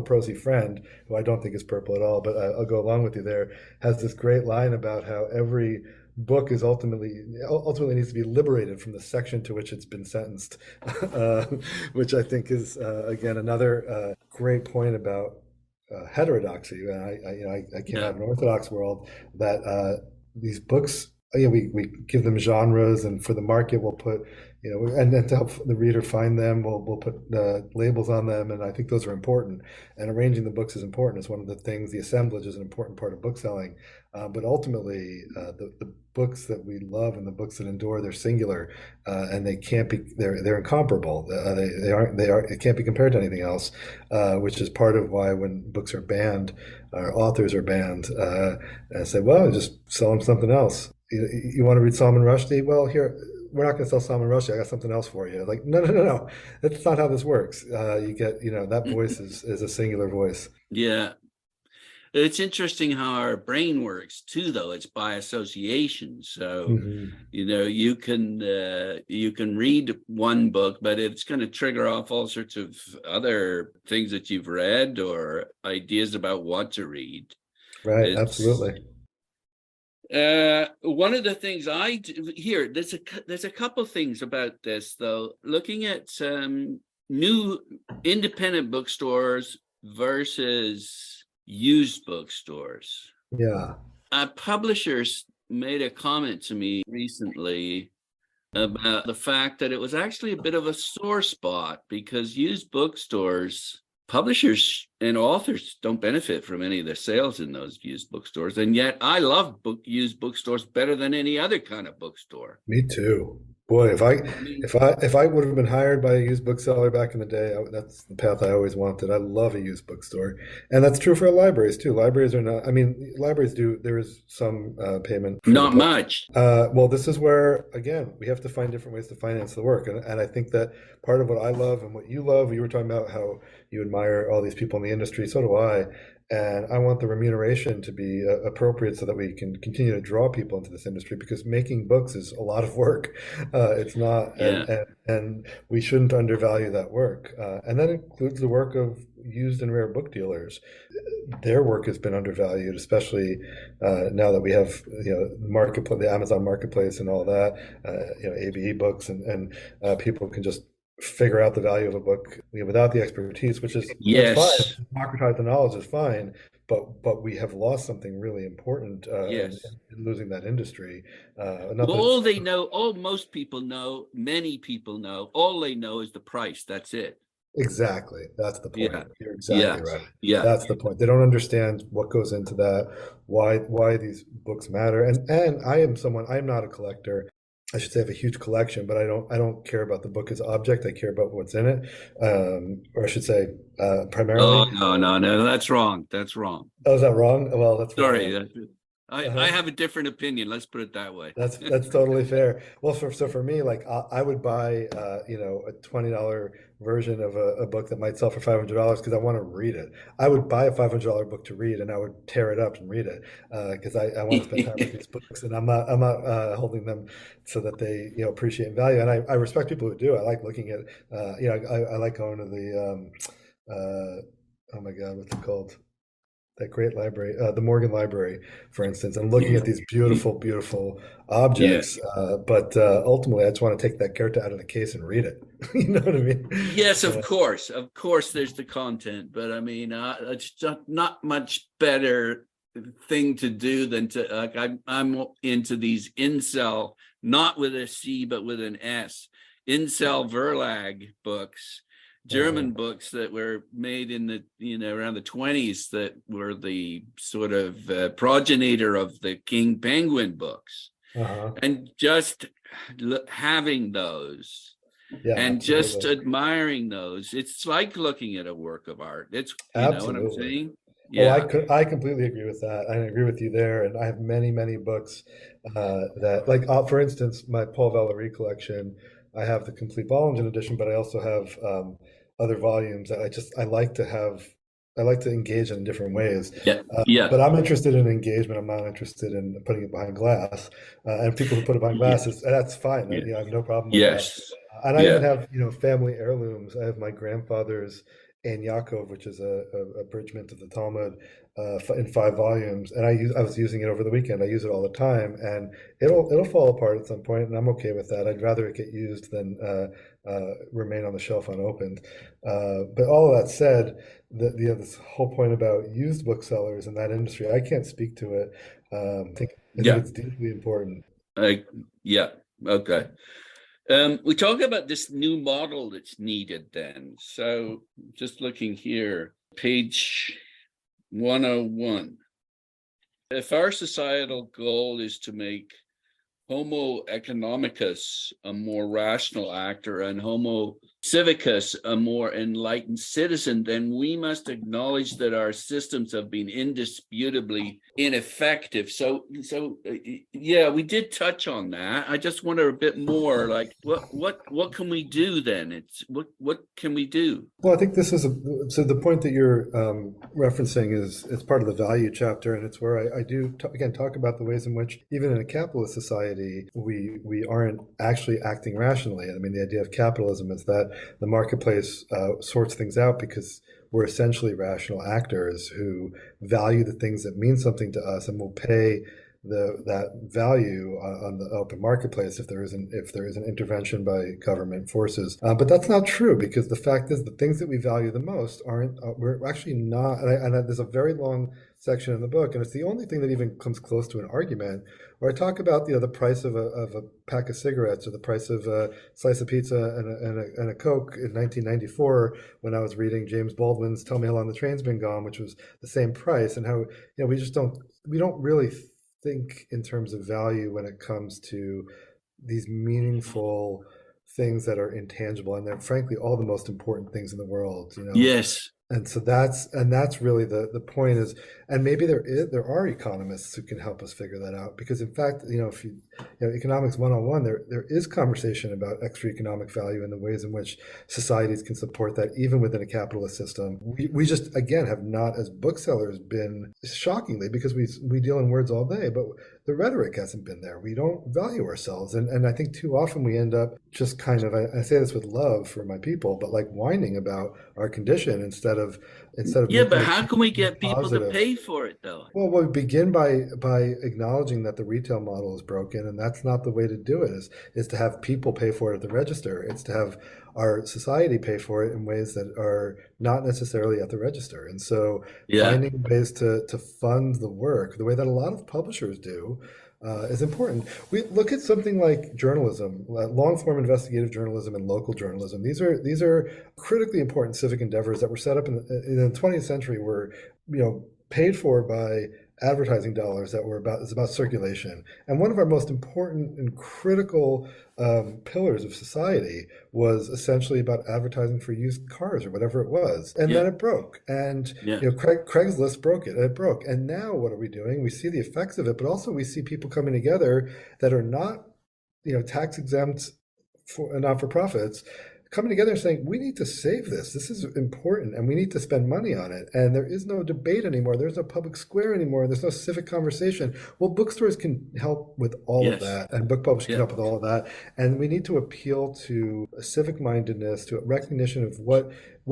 prosy friend, who I don't think is purple at all, but I'll go along with you there, has this great line about how every book is ultimately needs to be liberated from the section to which it's been sentenced, uh, which I think is again another great point about heterodoxy. I came Yeah. out of an Orthodox world that these books, we give them genres, and for the market, we'll put, and to help the reader find them, we'll put labels on them, and I think those are important. And arranging the books is important. It's one of the things. The assemblage is an important part of bookselling, but ultimately, the books that we love and the books that endure, they're singular, and they can't be. They're incomparable. They are. It can't be compared to anything else, which is part of why when books are banned, or authors are banned, and say, well, just sell them something else. You want to read Salman Rushdie? Well, here, we're not going to sell Salman Rushdie. I got something else for you. Like, no, no, no, no. That's not how this works. You get, that voice is a singular voice. Yeah. It's interesting how our brain works too, though. It's by association. So, Hmm. you can read one book, but it's going to trigger off all sorts of other things that you've read or ideas about what to read. Right. It's Absolutely. one of the things I do here. There's a couple things about this though. Looking at new independent bookstores versus used bookstores. Yeah. Publishers made a comment to me recently about the fact that it was actually a bit of a sore spot because used bookstores, publishers and authors don't benefit from any of the sales in those used bookstores. And yet I love used bookstores better than any other kind of bookstore. Me too. Boy, if I I mean, if I would have been hired by a used bookseller back in the day, that's the path I always wanted. I love a used bookstore, and that's true for libraries too. Libraries are not. I mean, libraries do. There is some payment for not much. well, this is where again we have to find different ways to finance the work, and I think that part of what I love and what you love. You were talking about how you admire all these people in the industry. So do I. And I want the remuneration to be appropriate so that we can continue to draw people into this industry because making books is a lot of work. It's not, Yeah. and we shouldn't undervalue that work. And that includes the work of used and rare book dealers. Their work has been undervalued, especially now that we have the marketplace, the Amazon marketplace, and all that. ABE books, and people can just figure out the value of a book without the expertise, which is that's Yes. fine. Democratize the knowledge is fine, but we have lost something really important Yes. in losing that industry. Not Well, that all it's they know, all most people know, many people know, all they know is the price. That's it. exactly that's the point. Yeah. You're exactly Yes. right. Yeah. That's the point. They don't understand what goes into that, why these books matter. And I'm not a collector. I should say I have a huge collection, but I don't care about the book as object. I care about what's in it, or I should say, Oh, primarily. no. That's wrong. That's wrong. Oh, is that wrong? Well, that's Sorry. fine. I Uh-huh. have a different opinion. Let's put it that way. That's totally fair. Well, for me, like I would buy a $20 version of a book that might sell for $500 because I want to read it. I would buy a $500 book to read, and I would tear it up and read it because I want to spend time with these books, and I'm not holding them so that they appreciate value. And I respect people who do. I like looking at I like going to the oh my God, what's it called? That great library, the Morgan Library, for instance, and looking Yeah. at these beautiful, beautiful Yeah. objects. But ultimately, I just want to take that Goethe out of the case and read it. You know what I mean? Yes, of course. Of course, there's the content, but I mean, it's just not much better thing to do than to like I'm into these incel, not with a C but with an S, incel Verlag books, German books that were made in the around the 20s that were the sort of progenitor of the King Penguin books, Uh-huh. and just having those Yeah, and just absolutely. admiring those, it's like looking at a work of art. It's you know what I'm Absolutely. saying? Oh, Yeah. I completely agree with that. I agree with you there. And I have many, many books that, like, for instance, my Paul Valéry collection. I have the complete Bollingen edition, but I also have other volumes that I like to have. I like to engage in different ways. Yeah. Yeah. But I'm interested in engagement. I'm not interested in putting it behind glass. And people who put it behind Yeah. glass, that's fine. Yeah. I have no problem with that. Yes. And I even Yeah. have, family heirlooms. I have my grandfather's Ein Yaakov, which is a abridgment of the Talmud, in 5 volumes, and I was using it over the weekend. I use it all the time, and it'll fall apart at some point, and I'm okay with that. I'd rather it get used than remain on the shelf unopened. But all of that said, this whole point about used booksellers in that industry, I can't speak to it. I think Yeah. it's deeply important. Yeah. Okay. We talk about this new model that's needed then. So just looking here, page 101. If our societal goal is to make Homo economicus a more rational actor and Homo civicus a more enlightened citizen, then we must acknowledge that our systems have been indisputably ineffective. So yeah, we did touch on that. I just wonder a bit more, like what can we do then? It's what can we do? Well, I think this is so the point that you're referencing is it's part of the value chapter, and it's where I do again talk about the ways in which even in a capitalist society we aren't actually acting rationally. I mean, the idea of capitalism is that the marketplace sorts things out because we're essentially rational actors who value the things that mean something to us and will pay that value on the open marketplace if there is an intervention by government forces. But that's not true because the fact is the things that we value the most aren't. We're actually not. And there's a very long section in the book, and it's the only thing that even comes close to an argument. Where I talk about the price of a pack of cigarettes or the price of a slice of pizza and a Coke in 1994 when I was reading James Baldwin's "Tell Me How Long the Train's Been Gone," which was the same price, and how we don't really think in terms of value when it comes to these meaningful things that are intangible, and they're frankly all the most important things in the world, Yes. and so that's really the point is, and maybe there are economists who can help us figure that out, because in fact, if economics 101, there is conversation about extra economic value and the ways in which societies can support that even within a capitalist system. We just again have not, as booksellers, been, shockingly, because we deal in words all day, but the rhetoric hasn't been there. We don't value ourselves, and I think too often we end up just kind of, I say this with love for my people, but like whining about our condition instead of Yeah, making but it how can we get people to positive. pay for it though? Well, we begin by acknowledging that the retail model is broken, and that's not the way to do it. Is to have people pay for it at the register. It's to have our society pay for it in ways that are not necessarily at the register. And so, Yeah. finding ways to fund the work the way that a lot of publishers do. Is important. We look at something like journalism, long form investigative journalism, and local journalism. These are critically important civic endeavors that were set up in the 20th century. Were paid for by advertising dollars that were about, it's about circulation. And one of our most important and critical pillars of society was essentially about advertising for used cars or whatever it was. And Yeah. then it broke. And Yeah. Craigslist broke it. And it broke. And now what are we doing? We see the effects of it, but also we see people coming together that are not, tax exempt for not for profits, coming together and saying, we need to save this. This is important, and we need to spend money on it. And there is no debate anymore. There's no public square anymore. There's no civic conversation. Well, bookstores can help with all of Yes. that, and book publishers can Yeah. help with all of that. And we need to appeal to a civic mindedness, to a recognition of what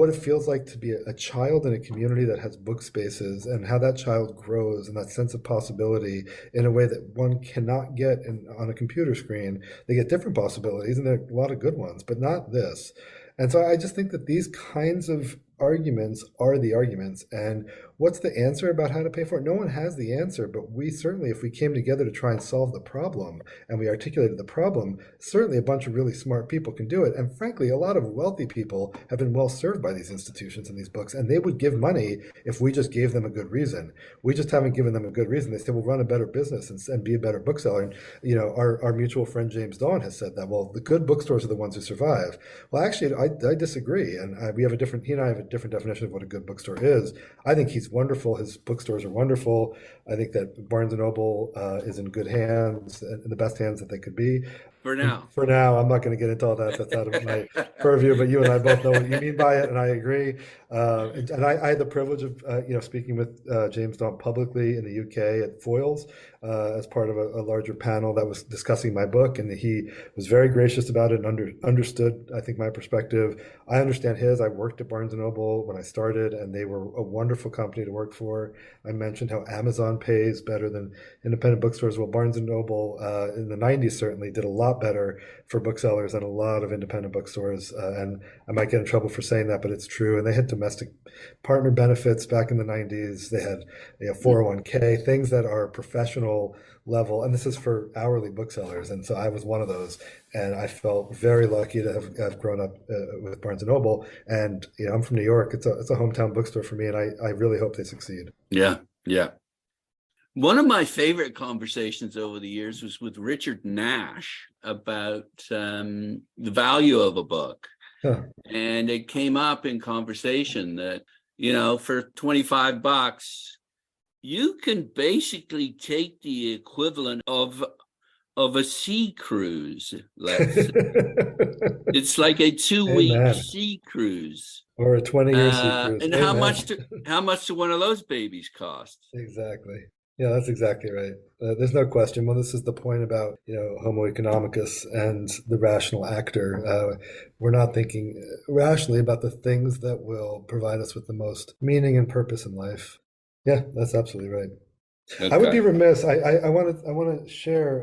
it feels like to be a child in a community that has book spaces, and how that child grows, and that sense of possibility in a way that one cannot get on a computer screen. They get different possibilities, and there are a lot of good ones, but not this. And so I just think that these kinds of arguments are the arguments. And what's the answer about how to pay for it? No one has the answer, but we certainly, if we came together to try and solve the problem, and we articulated the problem, certainly a bunch of really smart people can do it. And frankly, a lot of wealthy people have been well served by these institutions and these books, and they would give money if we just gave them a good reason. We just haven't given them a good reason. They say, we'll run a better business and be a better bookseller. And our mutual friend James Daunt has said that, well, the good bookstores are the ones who survive. Well, actually, I disagree, and he and I have a different definition of what a good bookstore is. I think he's wonderful. His bookstores are wonderful. I think that Barnes and Noble is in good hands, in the best hands that they could be. For now. For now, I'm not going to get into all that. That's out of my purview. But you and I both know what you mean by it, and I agree. And I had the privilege of speaking with James Daunt publicly in the UK at Foyles as part of a larger panel that was discussing my book, and he was very gracious about it and understood, I think, my perspective. I understand his. I worked at Barnes and Noble when I started, and they were a wonderful company to work for. I mentioned how Amazon pays better than independent bookstores. Well, Barnes and Noble in the 90s certainly did a lot better for booksellers than a lot of independent bookstores. And I might get in trouble for saying that, but it's true. And they had domestic partner benefits back in the 90s. They had 401k, things that are professional level. And this is for hourly booksellers. And so I was one of those. And I felt very lucky to have grown up with Barnes and Noble. And I'm from New York. It's a hometown bookstore for me. And I really hope they succeed. Yeah. Yeah. One of my favorite conversations over the years was with Richard Nash about the value of a book. Huh. And it came up in conversation that, for $25, you can basically take the equivalent of a sea cruise. It's like a 2-week sea cruise. Or a 20-year sea cruise. And how much do one of those babies cost? Exactly. Yeah, that's exactly right. There's no question. Well, this is the point about Homo economicus and the rational actor. We're not thinking rationally about the things that will provide us with the most meaning and purpose in life. Yeah, that's absolutely right. Okay. I would be remiss. I want to share.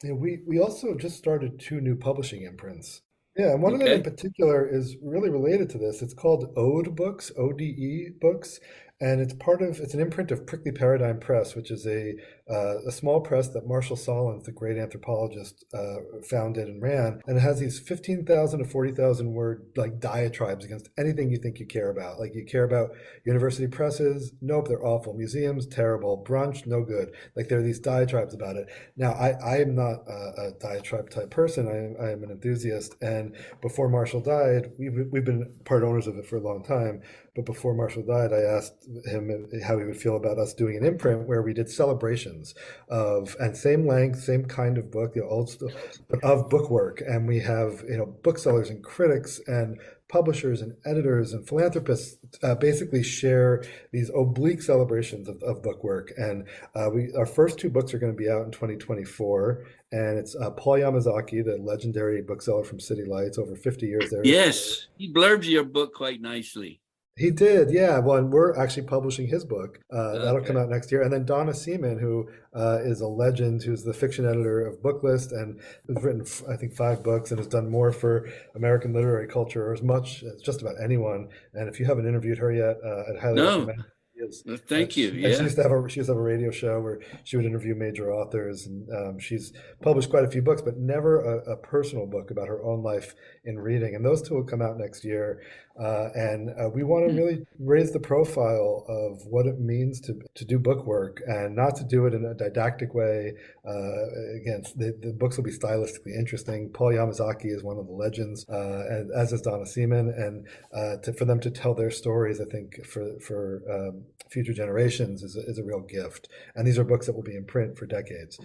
We also just started 2 new publishing imprints. Yeah, and one of them in particular is really related to this. It's called Ode Books, ODE Books. and it's an imprint of Prickly Paradigm Press, which is a small press that Marshall Solins, the great anthropologist, founded and ran, and it has these 15,000 to 40,000 word like diatribes against anything you think you care about. Like you care about university presses, nope, they're awful. Museums, terrible. Brunch, no good. Like there are these diatribes about it. Now, I am not a diatribe type person. I am an enthusiast, and before Marshall died, we've been part owners of it for a long time. But before Marshall died, I asked him how he would feel about us doing an imprint where we did celebrations of, and same length, same kind of book, the old stuff, but of bookwork. And we have, booksellers and critics and publishers and editors and philanthropists basically share these oblique celebrations of bookwork. And our first two books are going to be out in 2024. And it's Paul Yamazaki, the legendary bookseller from City Lights, over 50 years there. Yes, he blurbs your book quite nicely. He did, yeah. Well, and we're actually publishing his book. That'll come out next year. And then Donna Seaman, who is a legend, who's the fiction editor of Booklist and has written, I think, 5 books and has done more for American literary culture, or as much as just about anyone. And if you haven't interviewed her yet, I'd highly recommend. Thank you. She used to have a radio show where she would interview major authors, and she's published quite a few books, but never a personal book about her own life in reading. And those two will come out next year. And we want to really raise the profile of what it means to do book work, and not to do it in a didactic way. Again, the books will be stylistically interesting. Paul Yamazaki is one of the legends, and as is Donna Seaman. And for them to tell their stories, I think for future generations is a real gift. And these are books that will be in print for decades.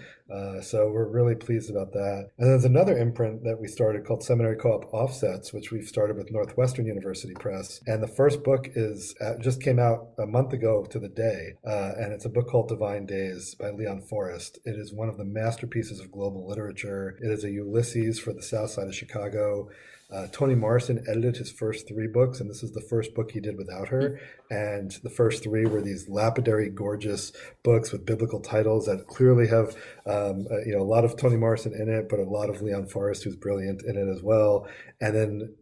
So we're really pleased about that. And there's another imprint that we started called Seminary Co-op Offsets, which we've started with Northwestern University Press. And the first book just came out a month ago to the day. And it's a book called Divine Days by Leon Forrest. It is one of the masterpieces of global literature. It is a Ulysses for the South Side of Chicago. Toni Morrison edited his first 3 books, and this is the first book he did without her. And the first 3 were these lapidary, gorgeous books with biblical titles that clearly have, a lot of Toni Morrison in it, but a lot of Leon Forrest, who's brilliant, in it as well. And then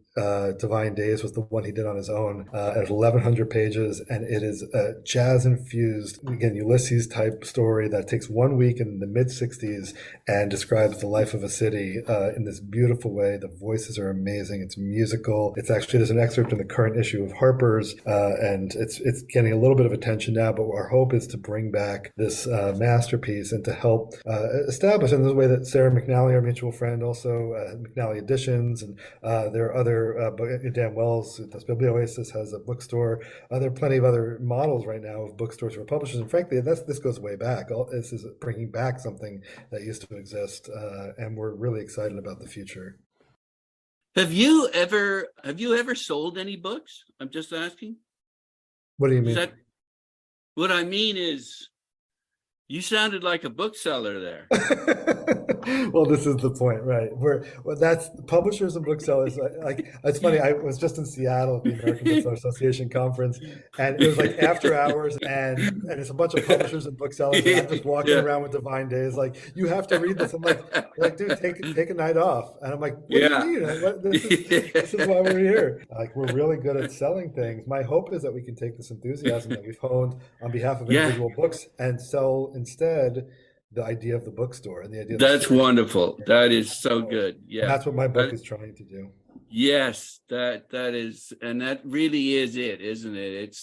Divine Days was the one he did on his own at 1,100 pages, and it is a jazz-infused, again, Ulysses-type story that takes 1 week in the mid-'60s and describes the life of a city in this beautiful way. The voices are amazing. It's musical. There's an excerpt in the current issue of Harper's, and it's getting a little bit of attention now, but our hope is to bring back this masterpiece and to help establish, in the way that Sarah McNally, our mutual friend, also McNally Editions, and there are other Dan Wells, Biblioasis, has a bookstore. There are plenty of other models right now of bookstores for publishers. And frankly, this goes way back. This is bringing back something that used to exist, and we're really excited about the future. Have you ever sold any books? I'm just asking. What do you mean? What I mean is, you sounded like a bookseller there. Well, this is the point, right? That's publishers and booksellers. Like, it's funny. I was just in Seattle at the American Bookseller Association conference, and it was like after hours, and it's a bunch of publishers and booksellers, and I'm just walking around with Divine Days. Like, you have to read this. I'm like, dude, take a night off. And I'm like, what do you mean? This is why we're here. Like, we're really good at selling things. My hope is that we can take this enthusiasm that we've honed on behalf of individual books and sell instead the idea of the bookstore and the idea. That's wonderful. That is so good. Yeah, and that's what my book is trying to do. Yes, that is, and that really is it, isn't it?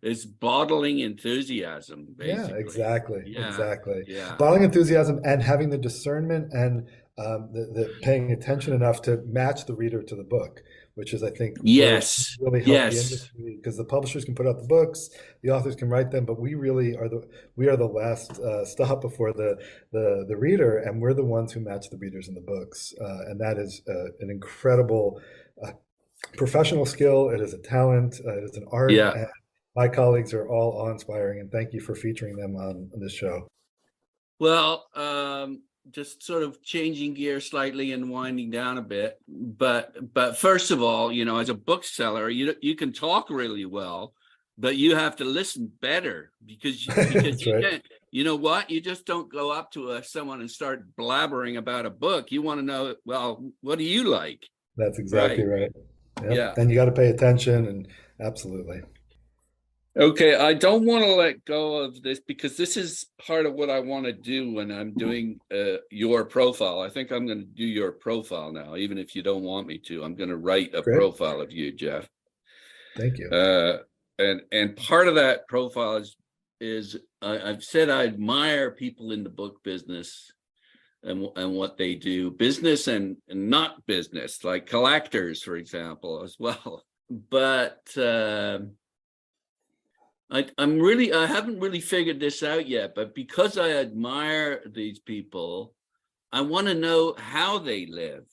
It's bottling enthusiasm, basically. Yeah, exactly. Yeah. Bottling enthusiasm and having the discernment and the paying attention enough to match the reader to the book, which is, I think, really help the industry, because the publishers can put out the books, the authors can write them, but we really are the last stop before the reader, and we're the ones who match the readers in the books, and that is an incredible professional skill. It is a talent. It is an art. Yeah. And my colleagues are all awe-inspiring, and thank you for featuring them on this show. Well, just sort of changing gears slightly and winding down a bit, but first of all, as a bookseller, you can talk really well, but you have to listen better because you can't. You know what? You just don't go up to someone and start blabbering about a book. You want to know, well, what do you like? That's exactly right. Yep. Yeah. And you got to pay attention, and absolutely. Okay, I don't want to let go of this because this is part of what I want to do when I'm doing your profile. I think I'm going to do your profile now, even if you don't want me to. I'm going to write a Great. profile of you, Jeff. Thank you. And part of that profile is I've said I admire people in the book business and what they do, business and not business, like collectors, for example, as well. But I haven't really figured this out yet, but because I admire these people, I want to know how they live.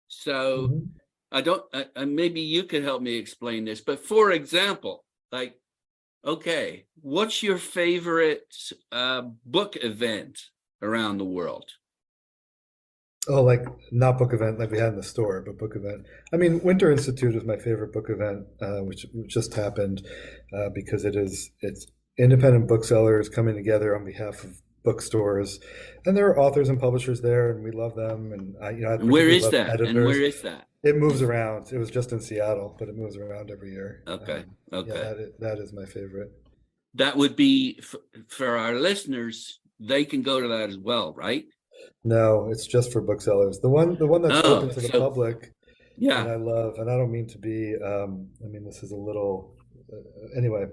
So Mhm. I don't, maybe you could help me explain this, but for example, like, okay, what's your favorite book event around the world? Oh, like not book event like we had in the store, but book event. I mean, Winter Institute is my favorite book event, which just happened because it's independent booksellers coming together on behalf of bookstores, and there are authors and publishers there, and we love them. And I And where particularly is love that? And editors. where is that? It moves around. It was just in Seattle, but it moves around every year. Okay, Yeah, okay. that is my favorite. That would be for our listeners, they can go to that as well, right? No, it's just for booksellers. The one that's open Oh, to the so public that yeah. I love, and I don't mean to be, I mean, this is a little, anyway,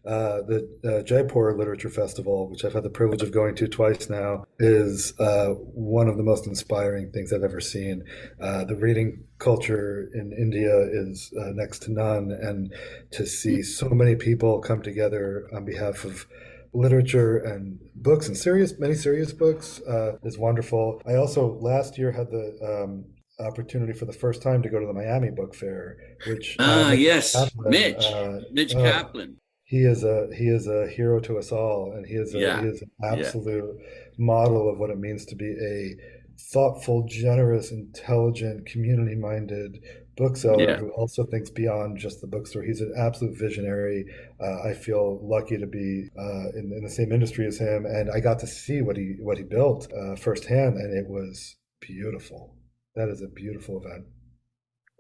the Jaipur Literature Festival, which I've had the privilege of going to twice now, is one of the most inspiring things I've ever seen. The reading culture in India is next to none, and to see so many people come together on behalf of literature and books and many serious books is wonderful. I also last year had the opportunity for the first time to go to the Miami Book Fair, which Mitch Yes, Kaplan, Mitch Kaplan. he is a hero to us all, and he Yeah, is an yeah, absolute model of what it means to be a thoughtful, generous, intelligent, community-minded bookseller yeah. who also thinks beyond just the bookstore. He's an absolute visionary. I feel lucky to be in the same industry as him, and I got to see what he built firsthand, and it was beautiful. That is a beautiful event.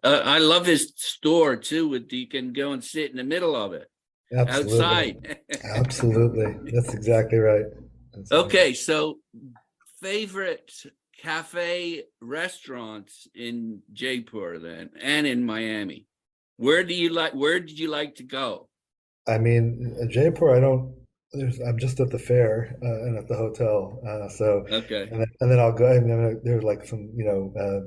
I love his store too. With you can go and sit in the middle of it Absolutely. outside. Absolutely. That's exactly right. That's exactly. Okay, so favorite cafe restaurants in Jaipur then, and in Miami. Where did you like to go? I mean, Jaipur, I don't. I'm just at the fair and at the hotel. Okay, And then I'll go. And then there's like some,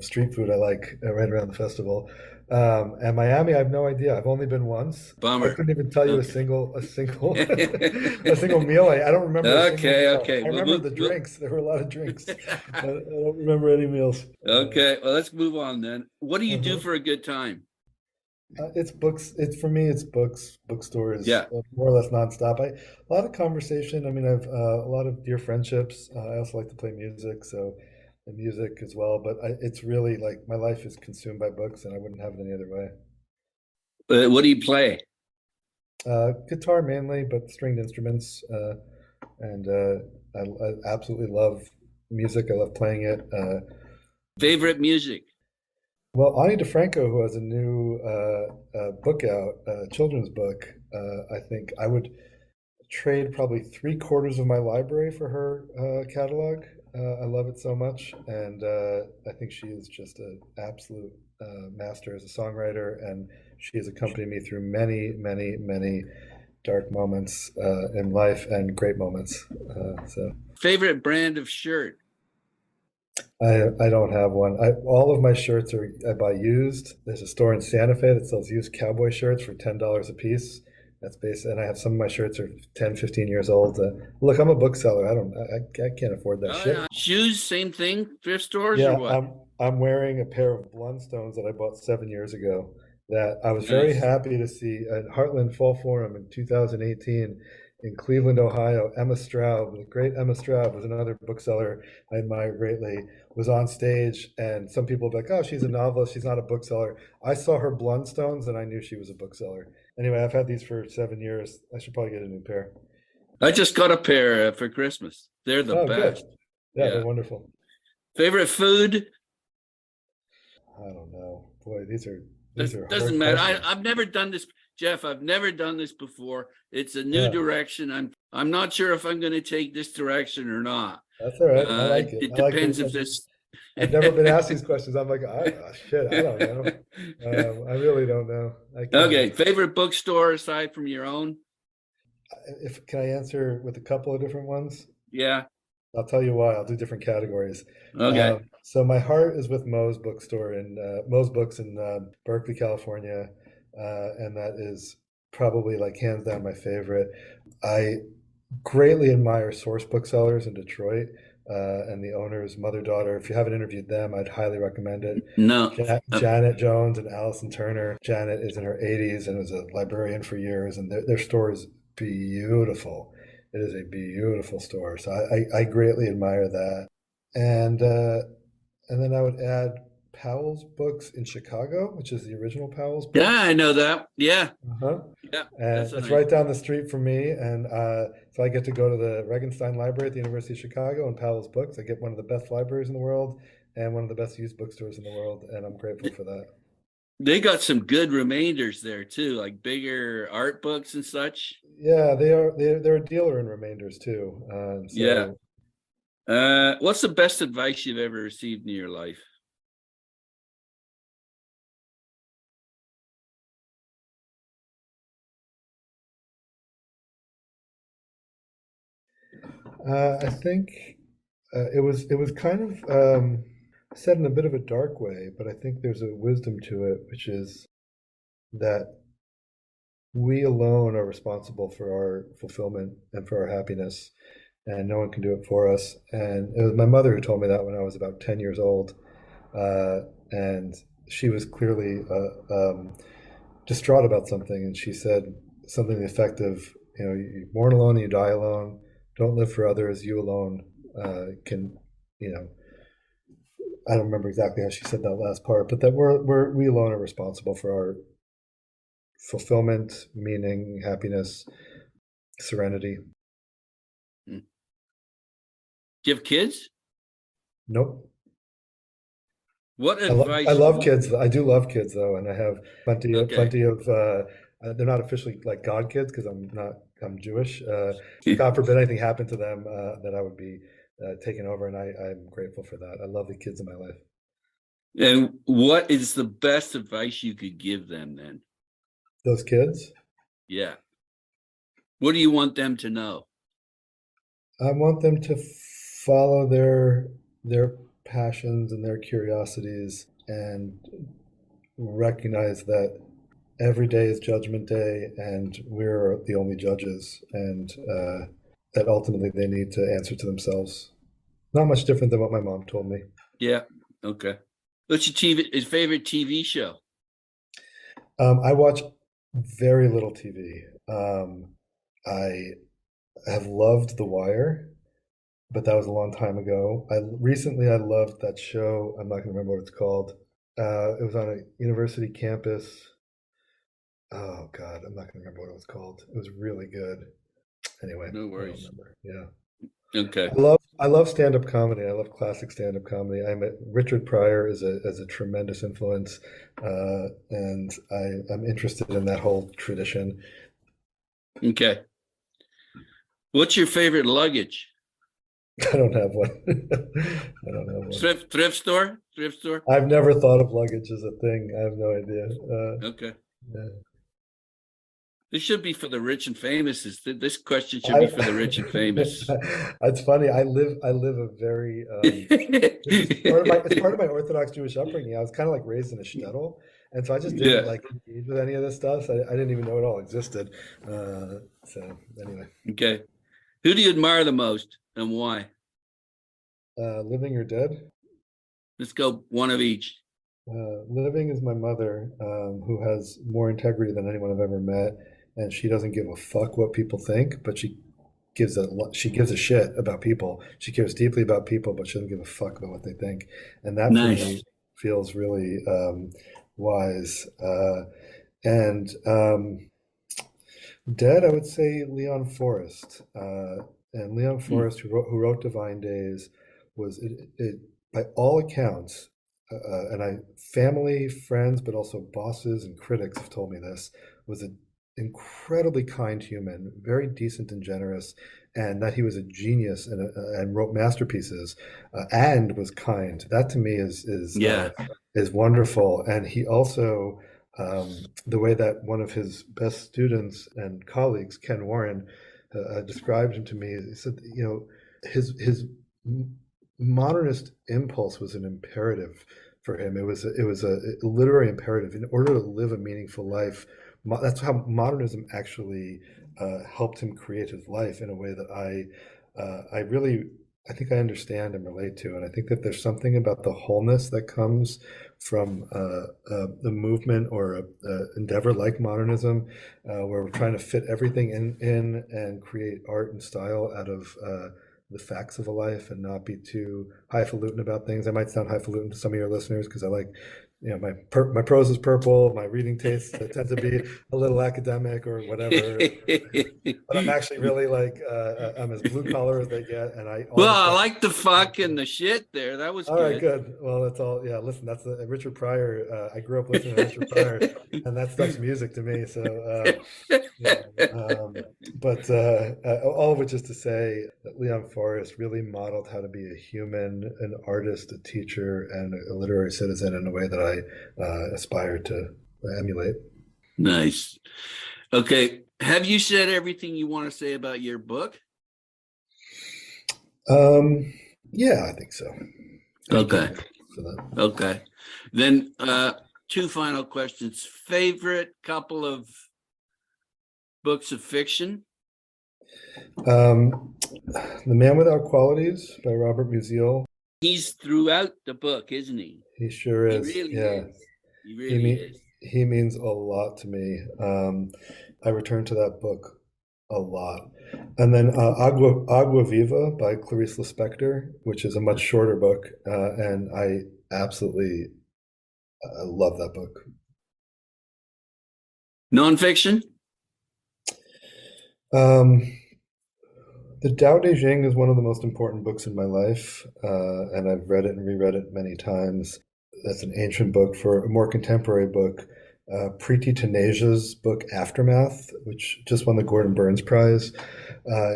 street food I like right around the festival. And Miami, I have no idea. I've only been once. I bummer. couldn't even tell you a Okay. single, a single, a single meal. I don't remember a single Okay, meal. okay. I remember the drinks. There were a lot of drinks. I don't remember any meals. Okay, well, let's move on then. What do you do Uh-huh. for a good time? It's books. It's for me. It's books, bookstores, Yeah. more or less nonstop. A lot of conversation. I mean, I've a lot of dear friendships. I also like to play music, so the music as well. But it's really like my life is consumed by books, and I wouldn't have it any other way. What do you play? Guitar mainly, but stringed instruments, and I absolutely love music. I love playing it. Favorite music? Well, Ani DeFranco, who has a new book out, a children's book, I think I would trade probably three-quarters of my library for her catalog. I love it so much, and I think she is just an absolute master as a songwriter, and she has accompanied me through many, many, many dark moments in life and great moments. So Favorite brand of shirt? I don't have one. All of my shirts I buy used. There's a store in Santa Fe that sells used cowboy shirts for $10 a piece. That's basic. And I have some of my shirts are 10, 15 years old. Look, I'm a bookseller. I can't afford that Oh, shit. yeah. Shoes, same thing. Thrift stores or Yeah, what? I'm wearing a pair of Blundstones that I bought 7 years ago. That I was very Nice. happy to see at Heartland Fall Forum in 2018 in Cleveland, Ohio. Emma Straub, the great Emma Straub, was another bookseller I admire greatly. Was on stage, and some people were like, "Oh, she's a novelist. She's not a bookseller." I saw her Blundstones, and I knew she was a bookseller. Anyway, I've had these for 7 years. I should probably get a new pair. I just got a pair for Christmas. They're the Oh, good. best. Yeah, they're Yeah. wonderful. Favorite food? I don't know. Boy, these are Doesn't hard matter. questions. I've never done this. Jeff, I've never done this before. It's a new Yeah, direction. I'm not sure if I'm going to take this direction or not. that's all right. I like it. It I like depends if it. this. I've never been asked these questions. I'm like, shit, I don't know. I really don't know. I can't Okay, answer. favorite bookstore aside from your own? If can I answer with a couple of different ones? Yeah. I'll tell you why. I'll do different categories. Okay. So my heart is with Moe's bookstore in Moe's Books in Berkeley, California, and that is probably like hands down my favorite. I greatly admire Source Booksellers in Detroit, and the owners, mother daughter. If you haven't interviewed them, I'd highly recommend it. No. Janet Jones and Allison Turner. Janet is in her 80s and was a librarian for years, and their store is beautiful. It is a beautiful store. So I greatly admire that. And then I would add Powell's Books in Chicago, which is the original Powell's Yeah, Books. I know that. Yeah. Uh-huh. Yeah. And That's a it's nice. right down the street from me. And so I get to go to the Regenstein Library at the University of Chicago and Powell's Books. I get one of the best libraries in the world and one of the best used bookstores in the world. And I'm grateful for that. They got some good remainders there too, like bigger art books and such. Yeah, they're a dealer in remainders too. Yeah. So What's the best advice you've ever received in your life? I think it was kind of said in a bit of a dark way, but I think there's a wisdom to it, which is that we alone are responsible for our fulfillment and for our happiness, and no one can do it for us. And it was my mother who told me that when I was about 10 years old, and she was clearly distraught about something, and she said something to the effect of, you're born alone and you die alone. Don't live for others. You alone can, you know. I don't remember exactly how she said that last part, but that we alone are responsible for our fulfillment, meaning, happiness, serenity. Do you have kids? Nope. What I love I advice? love kids. I do love kids though, and I have plenty of Okay. plenty of. They're not officially like God kids because I'm Jewish. God forbid anything happened to them that I would be taken over, and I'm grateful for that. I love the kids in my life. And what is the best advice you could give them then? Those kids, Yeah. What do you want them to know? I want them to follow their passions and their curiosities and recognize that every day is judgment day and we're the only judges, and that ultimately they need to answer to themselves. Not much different than what my mom told me. Yeah. Okay. What's your favorite TV show? I watch very little TV. I have loved The Wire, but that was a long time ago. Recently I loved that show. I'm not going to remember what it's called. It was on a university campus. Oh God, I'm not going to remember what it was called. It was really good. Anyway, No I don't worries. remember. Yeah. Okay. I love stand-up comedy. I love classic stand-up comedy. Richard Pryor is a tremendous influence, and I'm interested in that whole tradition. Okay. What's your favorite luggage? I don't have one. I don't have one. Thrift store? Thrift store? I've never thought of luggage as a thing. I have no idea. Okay. Yeah. This should be for the rich and famous. This question should be for the rich and famous. It's funny. I live a very it's part of my Orthodox Jewish upbringing. I was kind of like raised in a shtetl, and so I just didn't Yeah. like engage with any of this stuff. So I didn't even know it all existed. So anyway, Okay. Who do you admire the most and why? living or dead? Let's go one of each. Living is my mother, who has more integrity than anyone I've ever met, and she doesn't give a fuck what people think, but she gives a shit about people. She cares deeply about people, but she doesn't give a fuck about what they think, and that for Nice. me feels really wise. And dead, I would say Leon Forrest. And Leon Forrest, who wrote Divine Days, was by all accounts, and family, friends, but also bosses and critics have told me this, was a incredibly kind human, very decent and generous, and that he was a genius and wrote masterpieces and was kind. That to me Yeah. is wonderful. And he also, the way that one of his best students and colleagues, Ken Warren, described him to me, he said, you know, his modernist impulse was an imperative for him. It was a literary imperative in order to live a meaningful life. That's how modernism actually helped him create his life in a way that I really, I think I understand and relate to. And I think that there's something about the wholeness that comes from a movement or a endeavor like modernism, where we're trying to fit everything in and create art and style out of the facts of a life and not be too highfalutin about things. I might sound highfalutin to some of your listeners because I like, you know, my prose is purple, my reading tastes tend to be a little academic or whatever. But I'm actually really like I'm as blue collar as they get, and all Well, the I stuff. like the fuck and the shit there. That was All right, good. good. Well, that's all. Yeah, listen, that's Richard Pryor. I grew up listening to Richard Pryor, and that stuff's music to me. So, yeah. But all of which is to say that Leon Forrest really modeled how to be a human, an artist, a teacher, and a literary citizen in a way that I aspire to emulate. Nice. Okay. Have you said everything you want to say about your book? Yeah, I think so. Okay. For that. Okay. Then two final questions. Favorite couple of books of fiction? The Man Without Qualities by Robert Musil. He's throughout the book, isn't he? He sure He is. really Yeah. is. He really is. He means a lot to me. I return to that book a lot. And then Agua Viva by Clarice Lispector, which is a much shorter book, and I absolutely love that book. Nonfiction? The Tao Te Ching is one of the most important books in my life, and I've read it and reread it many times. That's an ancient book. For a more contemporary book, Preeti Taneja's book Aftermath, which just won the Gordon Burns Prize,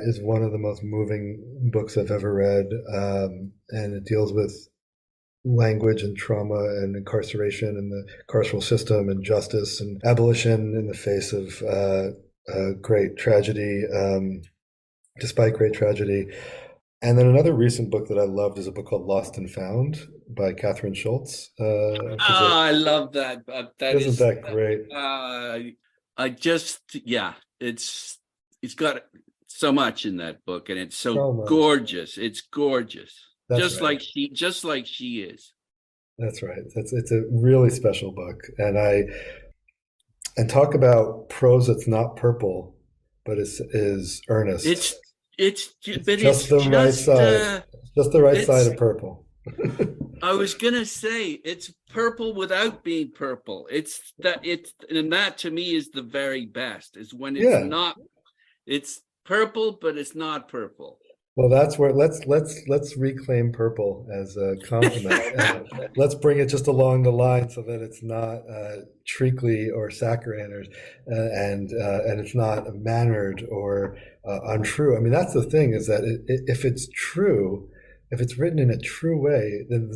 is one of the most moving books I've ever read, and it deals with language and trauma and incarceration and the carceral system and justice and abolition in the face of great tragedy, despite great tragedy. And then another recent book that I loved is a book called Lost and Found by Catherine Schultz. I love that. Isn't that great? It's got so much in that book, and it's so much. gorgeous. It's gorgeous. That's just right. just like she is. That's right. It's a really special book. And talk about prose that's not purple, but is earnest. It's just the right side. Just the right side of purple. I was gonna say it's purple without being purple. And that to me is the very best. Is when it's not. It's purple, but it's not purple. Well, that's where let's reclaim purple as a compliment. Let's bring it just along the line so that it's not treacly or saccharine, and it's not mannered or untrue. I mean, that's the thing, is that if it's true, if it's written in a true way, then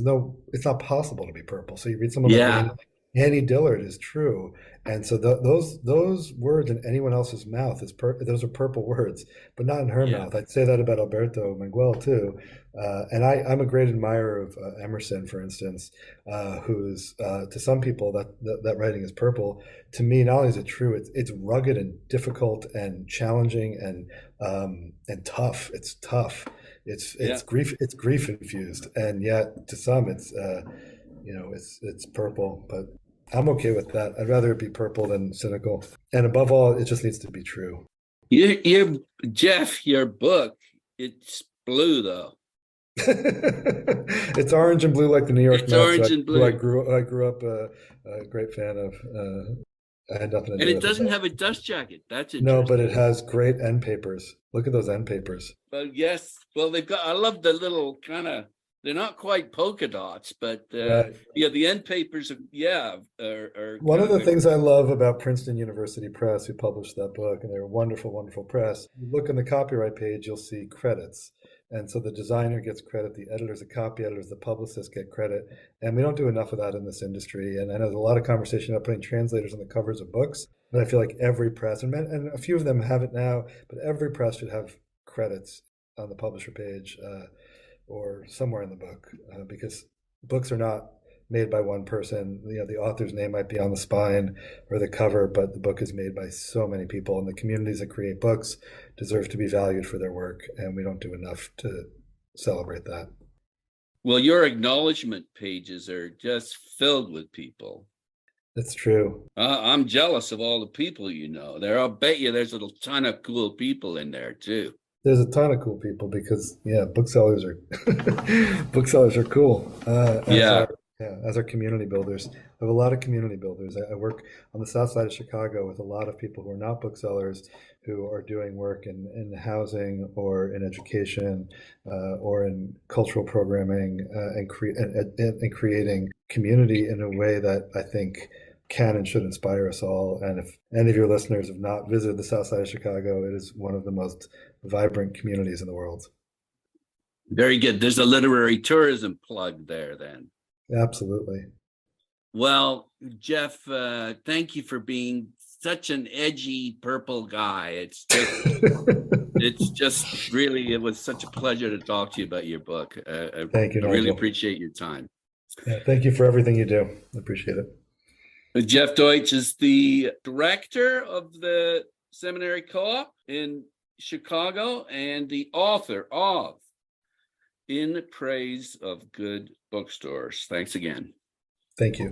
it's not possible to be purple. So you read someone like Annie Dillard is true, and so those words in anyone else's mouth those are purple words, but not in her mouth. I'd say that about Alberto Manguel too, and I'm a great admirer of Emerson, for instance, who's to some people that writing is purple. To me, not only is it true, it's rugged and difficult and challenging and tough. It's tough. It's grief infused, and yet to some it's it's purple, but I'm okay with that. I'd rather it be purple than cynical. And above all, it just needs to be true. Jeff, your book, it's blue though. It's orange and blue like the New York Mets. Orange and blue. I grew up a great fan of. I had nothing to do with it. And it doesn't have a dust jacket. That's interesting. No, but it has great end papers. Look at those end papers. Well, yes. Well, they've got. I love the little kind of They're not quite polka dots, but Right. yeah, the end papers are One of kind the things I love about Princeton University Press, who published that book, and they're a wonderful, wonderful press. You look on the copyright page, you'll see credits. And so the designer gets credit, the editors, the copy editors, the publicists get credit. And we don't do enough of that in this industry. And I know there's a lot of conversation about putting translators on the covers of books, but I feel like every press, and a few of them have it now, but every press should have credits on the publisher page or somewhere in the book, because books are not made by one person. You know, the author's name might be on the spine or the cover, but the book is made by so many people, and the communities that create books deserve to be valued for their work, and we don't do enough to celebrate that. Well, your acknowledgement pages are just filled with people. That's true. I'm jealous of all the people you know. I'll bet you there's a ton of cool people in there too. There's a ton of cool people because booksellers are booksellers are cool. As our community builders. I have a lot of community builders. I work on the south side of Chicago with a lot of people who are not booksellers, who are doing work in housing or in education or in cultural programming and creating community in a way that I think can and should inspire us all. And if any of your listeners have not visited the south side of Chicago, it is one of the most vibrant communities in the world. Very good. There's a literary tourism plug there then. Absolutely. Well, Jeff, thank you for being such an edgy purple guy. It's just really, it was such a pleasure to talk to you about your book. Thank you, I really Nigel. appreciate your time. Yeah, thank you for everything you do. I appreciate it. Jeff Deutsch is the director of the Seminary Co-op in Chicago and the author of In Praise of Good Bookstores. Thanks again. Thank you.